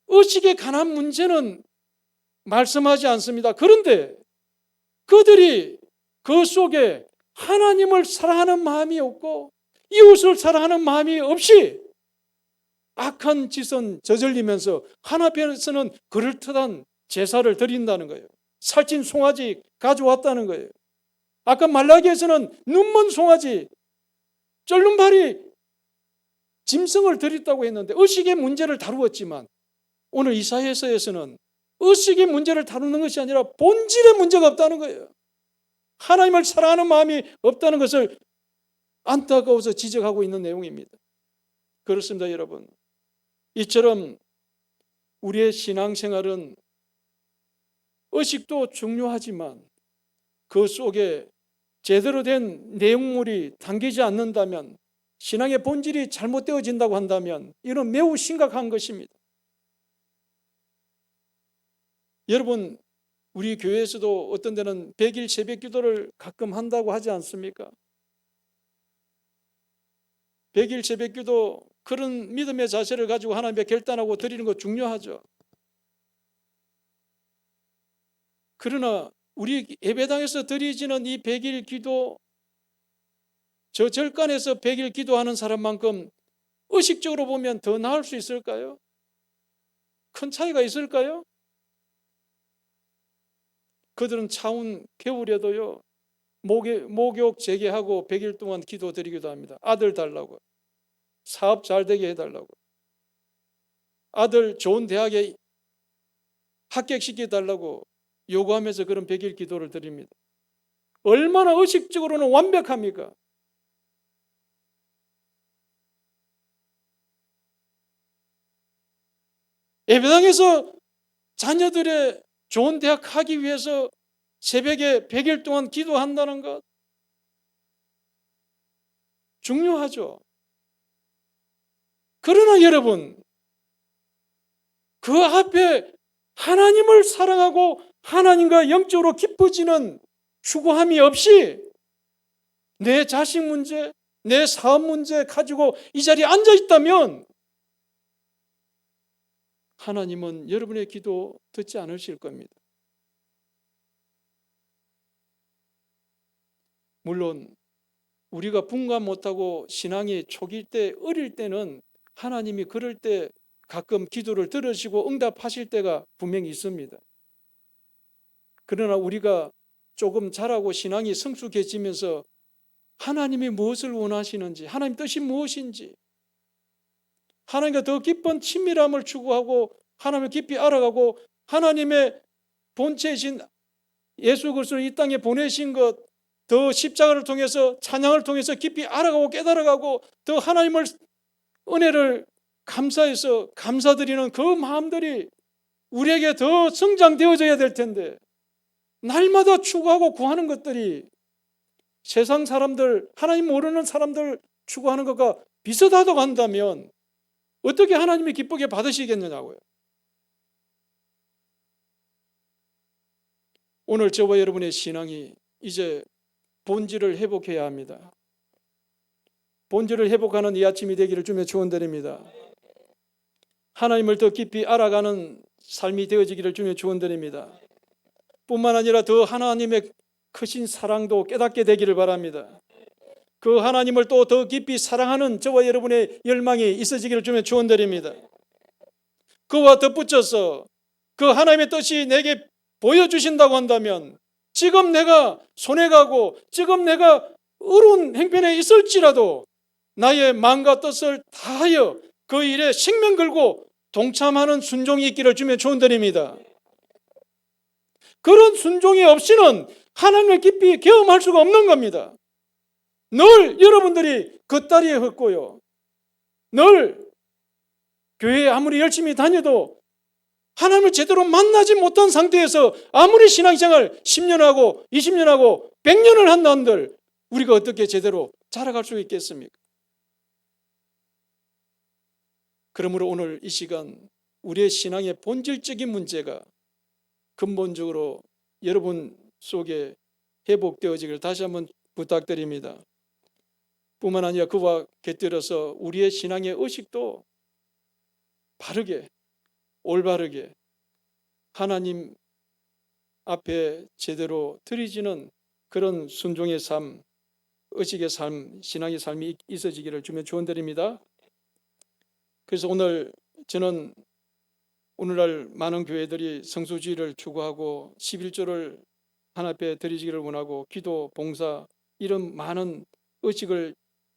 의식에 관한 문제는 말씀하지 않습니다. 그런데 그들이 그 속에 하나님을 사랑하는 마음이 없고 이웃을 사랑하는 마음이 없이 악한 짓은 저질리면서 하나님께서는 그럴듯한 제사를 드린다는 거예요. 살찐 송아지 가져왔다는 거예요. 아까 말라기에서는 눈먼 송아지, 쩔눈발이 짐승을 드렸다고 했는데 의식의 문제를 다루었지만 오늘 이사야서에서는 의식의 문제를 다루는 것이 아니라 본질의 문제가 없다는 거예요. 하나님을 사랑하는 마음이 없다는 것을 안타까워서 지적하고 있는 내용입니다. 그렇습니다, 여러분. 이처럼 우리의 신앙생활은 의식도 중요하지만 그 속에 제대로 된 내용물이 담기지 않는다면, 신앙의 본질이 잘못되어진다고 한다면 이는 매우 심각한 것입니다. 여러분, 우리 교회에서도 어떤 데는 100일 새벽 기도를 가끔 한다고 하지 않습니까? 100일 새벽 기도, 그런 믿음의 자세를 가지고 하나님께 결단하고 드리는 거 중요하죠. 그러나 우리 예배당에서 드리지는 이 100일 기도, 저 절간에서 100일 기도하는 사람만큼 의식적으로 보면 더 나을 수 있을까요? 큰 차이가 있을까요? 그들은 차운 겨울에도요, 목욕 재개하고 100일 동안 기도 드리기도 합니다. 아들 달라고, 사업 잘 되게 해달라고, 아들 좋은 대학에 합격시켜달라고 요구하면서 그런 100일 기도를 드립니다. 얼마나 의식적으로는 완벽합니까? 예배당에서 자녀들의 좋은 대학 하기 위해서 새벽에 100일 동안 기도한다는 것 중요하죠. 그러나 여러분, 그 앞에 하나님을 사랑하고 하나님과 영적으로 깊어지는 추구함이 없이 내 자식 문제, 내 사업 문제 가지고 이 자리에 앉아 있다면 하나님은 여러분의 기도 듣지 않으실 겁니다. 물론 우리가 분간 못하고 신앙이 초기일 때, 어릴 때는 하나님이 그럴 때 가끔 기도를 들으시고 응답하실 때가 분명히 있습니다. 그러나 우리가 조금 자라고 신앙이 성숙해지면서 하나님이 무엇을 원하시는지, 하나님 뜻이 무엇인지, 하나님과 더 깊은 친밀함을 추구하고 하나님을 깊이 알아가고 하나님의 본체이신 예수 그리스도를 이 땅에 보내신 것, 더 십자가를 통해서, 찬양을 통해서 깊이 알아가고 깨달아가고 더 하나님을, 은혜를 감사해서 감사드리는 그 마음들이 우리에게 더 성장되어져야 될 텐데, 날마다 추구하고 구하는 것들이 세상 사람들, 하나님 모르는 사람들 추구하는 것과 비슷하다고 한다면 어떻게 하나님이 기쁘게 받으시겠느냐고요. 오늘 저와 여러분의 신앙이 이제 본질을 회복해야 합니다. 본질을 회복하는 이 아침이 되기를 주며 축원드립니다. 하나님을 더 깊이 알아가는 삶이 되어지기를 주며 축원드립니다. 뿐만 아니라 더 하나님의 크신 사랑도 깨닫게 되기를 바랍니다. 그 하나님을 또 더 깊이 사랑하는 저와 여러분의 열망이 있어지기를 주며 축원드립니다. 그와 덧붙여서 그 하나님의 뜻이 내게 보여주신다고 한다면, 지금 내가 손해가고 지금 내가 어려운 행편에 있을지라도 나의 마음과 뜻을 다하여 그 일에 생명 걸고 동참하는 순종이 있기를 주며 축원드립니다. 그런 순종이 없이는 하나님을 깊이 경험할 수가 없는 겁니다. 늘 여러분들이 겉다리에 흙고요, 늘 교회에 아무리 열심히 다녀도 하나님을 제대로 만나지 못한 상태에서 아무리 신앙생활 10년 하고 20년 하고 100년을 한다 한들 우리가 어떻게 제대로 자라갈 수 있겠습니까? 그러므로 오늘 이 시간 우리의 신앙의 본질적인 문제가 근본적으로 여러분 속에 회복되어지기를 다시 한번 부탁드립니다. 뿐만 아니라 그와 곁들여서 우리의 신앙의 의식도 바르게, 올바르게 하나님 앞에 제대로 드리지는 그런 순종의 삶, 의식의 삶, 신앙의 삶이 있어지기를 주며 축원드립니다. 그래서 오늘 저는 오늘날 많은 교회들이 성수주의를 추구하고 11조를 하나님 앞에 드리기를 원하고 기도, 봉사 이런 많은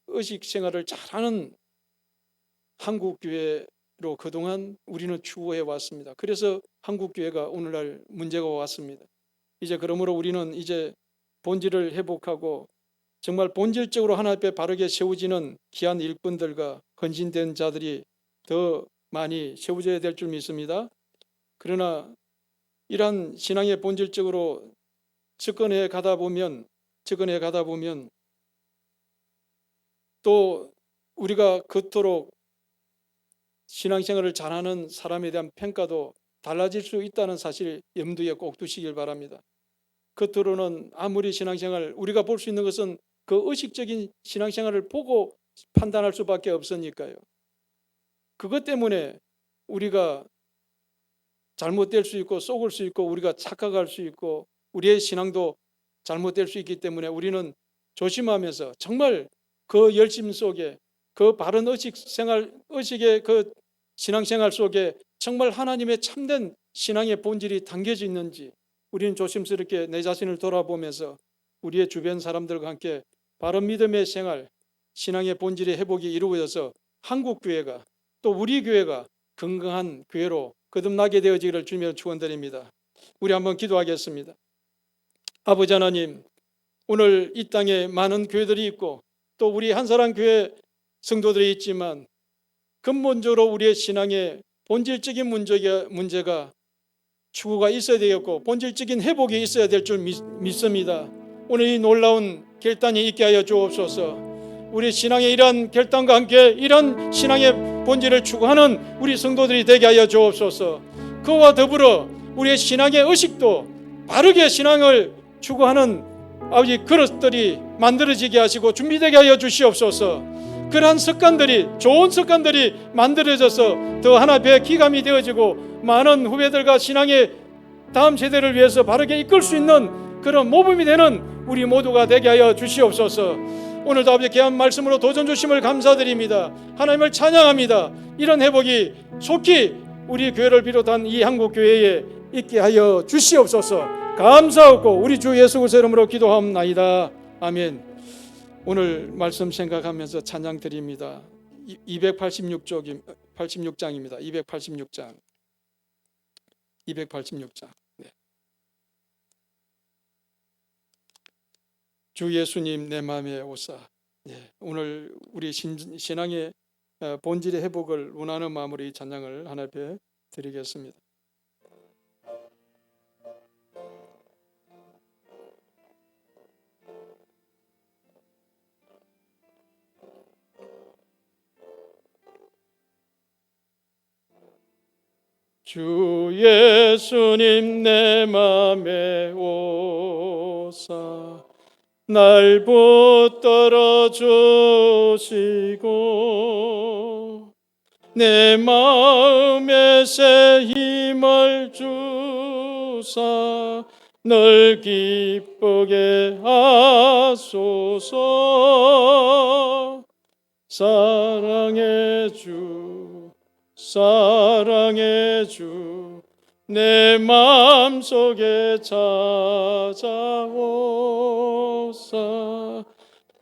의식 생활을 잘하는 한국 교회로 그동안 우리는 추구해 왔습니다. 그래서 한국 교회가 오늘날 문제가 왔습니다. 이제 그러므로 우리는 이제 본질을 회복하고 정말 본질적으로 하나님 앞에 바르게 세워지는 귀한 일꾼들과 헌신된 자들이 더 많이 세워져야 될 줄 믿습니다. 그러나 이러한 신앙의 본질적으로 접근해 가다 보면 또 우리가 그토록 신앙생활을 잘하는 사람에 대한 평가도 달라질 수 있다는 사실 염두에 꼭 두시길 바랍니다. 겉으로는 아무리 신앙생활 우리가 볼 수 있는 것은 그 의식적인 신앙생활을 보고 판단할 수밖에 없으니까요. 그것 때문에 우리가 잘못될 수 있고 속을 수 있고 우리가 착각할 수 있고 우리의 신앙도 잘못될 수 있기 때문에 우리는 조심하면서 정말 그 열심 속에 그 바른 의식의 그 신앙생활 속에 정말 하나님의 참된 신앙의 본질이 담겨져 있는지 우리는 조심스럽게 내 자신을 돌아보면서 우리의 주변 사람들과 함께 바른 믿음의 생활, 신앙의 본질의 회복이 이루어져서 한국 교회가 또 우리 교회가 건강한 교회로 거듭나게 되어지기를 주님으로 축원드립니다. 우리 한번 기도하겠습니다. 아버지 하나님, 오늘 이 땅에 많은 교회들이 있고 또 우리 한사랑 교회 성도들이 있지만 근본적으로 우리의 신앙의 본질적인 문제가 추구가 있어야 되겠고 본질적인 회복이 있어야 될 줄 믿습니다. 오늘 이 놀라운 결단이 있게 하여 주옵소서. 우리 신앙의 이러한 결단과 함께 이런 신앙의 본질을 추구하는 우리 성도들이 되게 하여 주옵소서. 그와 더불어 우리의 신앙의 의식도 바르게 신앙을 추구하는 아버지 그릇들이 만들어지게 하시고 준비되게 하여 주시옵소서. 그러한 습관들이 좋은 습관들이 만들어져서 더 하나님의 기감이 되어지고 많은 후배들과 신앙의 다음 세대를 위해서 바르게 이끌 수 있는 그런 모범이 되는 우리 모두가 되게 하여 주시옵소서. 오늘도 아버지 귀한 말씀으로 도전 주심을 감사드립니다. 하나님을 찬양합니다. 이런 회복이 속히 우리 교회를 비롯한 이 한국 교회에 있게 하여 주시옵소서. 감사하고 우리 주 예수 그리스도의 이름으로 기도하옵나이다. 아멘. 오늘 말씀 생각하면서 찬양 드립니다. 286장입니다. 286장. 네. 주 예수님 내 마음에 오사. 네. 오늘 우리 신앙의 본질의 회복을 원하는 마음으로 이 찬양을 하나님 앞에 드리겠습니다. 주 예수님 내 맘에 오사 날 붙들어 주시고 내 마음에 새 힘을 주사 널 기쁘게 하소서. 사랑의 주 내 맘속에 찾아오사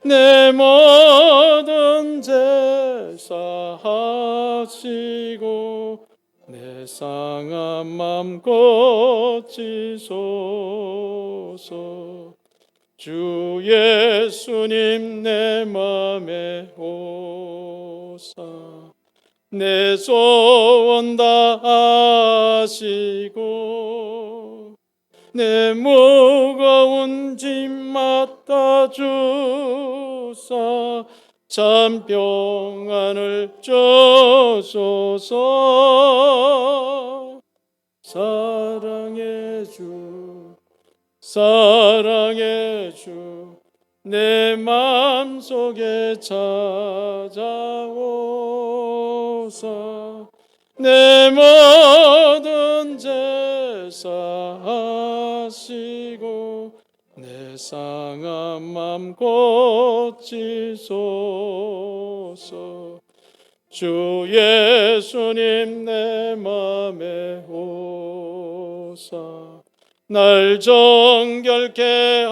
내 모든 제사 하시고 내 상한 맘 고치소서. 주 예수님 내 맘에 오사 내 소원 다 아시고 내 무거운 짐 맡아 주사 참 평안을 주소서. 사랑의 주, 사랑의 주, 내 맘속에 찾아오사. 내 모든 제사 하시고 내 상한 맘 고치소서. 주 예수님 내 맘에 오사. 날 정결케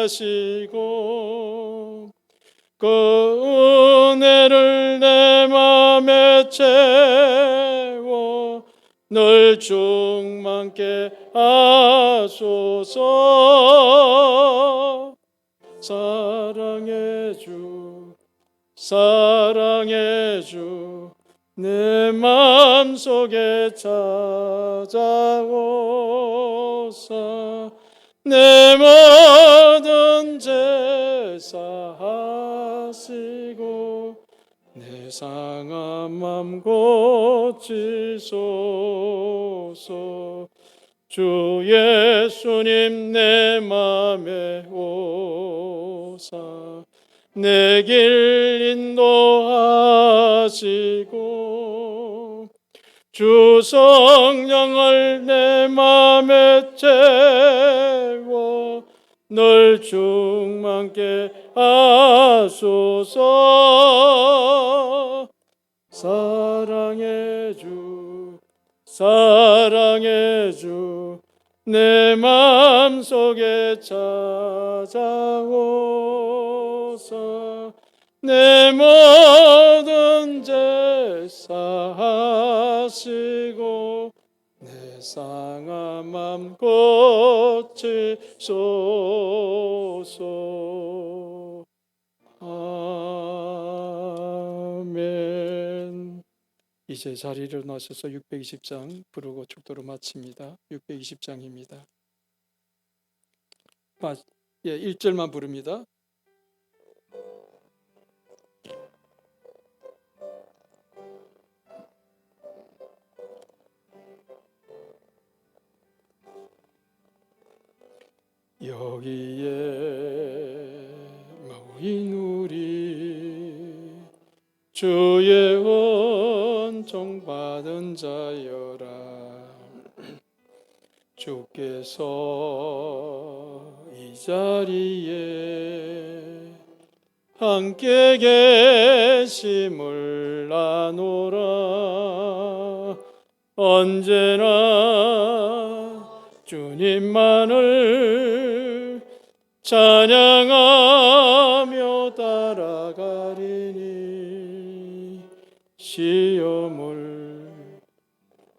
하시고 그 은혜를 내 맘에 채워 늘 충만케 하소서. 사랑의 주, 사랑의 주, 내 맘속에 찾아오사. 내 모든 제사 하시고 내 상한 맘 고치소서. 주 예수님 내 맘에 오사. 내 길 인도하시고 주 성령을 내 맘에 채워 늘 충만케 하소서. 사랑의 주, 사랑의 주, 내 맘속에 찾아오사. 내 모든 제사 하시고 내 상한 맘 고치소서. 아멘. 이제 자리를 일어나셔서 620장 부르고 축도를 마칩니다. 620장입니다. 1절만 부릅니다. 여기에 모인 우리 주의 은총 받은 자여라. 주께서 이 자리에 함께 계심을 아노라. 언제나 주님만을 찬양하며 따라가리니 시험을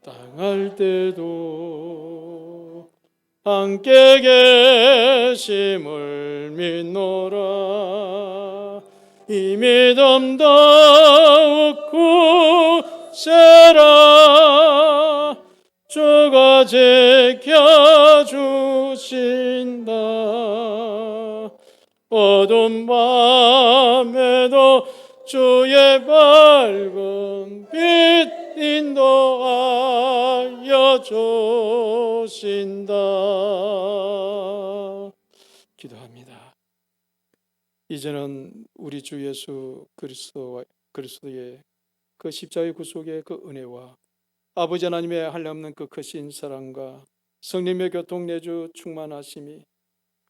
당할 때도 함께 계심을 믿노라. 이 믿음 더욱 굳세라. 주가 지켜주신다. 어두운 밤에도 주의 밝은 빛 인도하여 주신다. 기도합니다. 이제는 우리 주 예수 그리스도의 그 십자가의 구속의 그 은혜와 아버지 하나님의 한량없는 그 크신 사랑과 성령의 교통 내주 충만하심이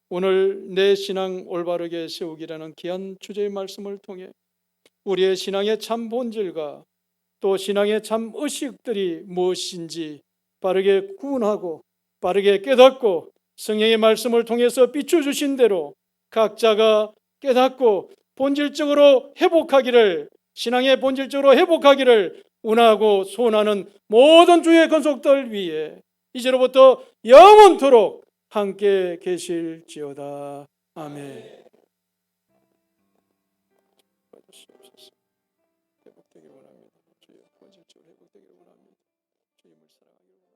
오늘 내 신앙 올바르게 세우기라는 귀한 주제의 말씀을 통해 우리의 신앙의 참 본질과 또 신앙의 참 의식들이 무엇인지 빠르게 구분하고 빠르게 깨닫고 성령의 말씀을 통해서 비춰주신 대로 각자가 깨닫고 본질적으로 회복하기를, 신앙의 본질적으로 회복하기를 원하고 소원하는 모든 주의 권속들 위해 이제로부터 영원토록 함께 계실지어다. 아멘. 회복되기를 원합니다. 주의 본질적으로 회복되기를 원합니다. 주님을 사랑하기를 원합니다.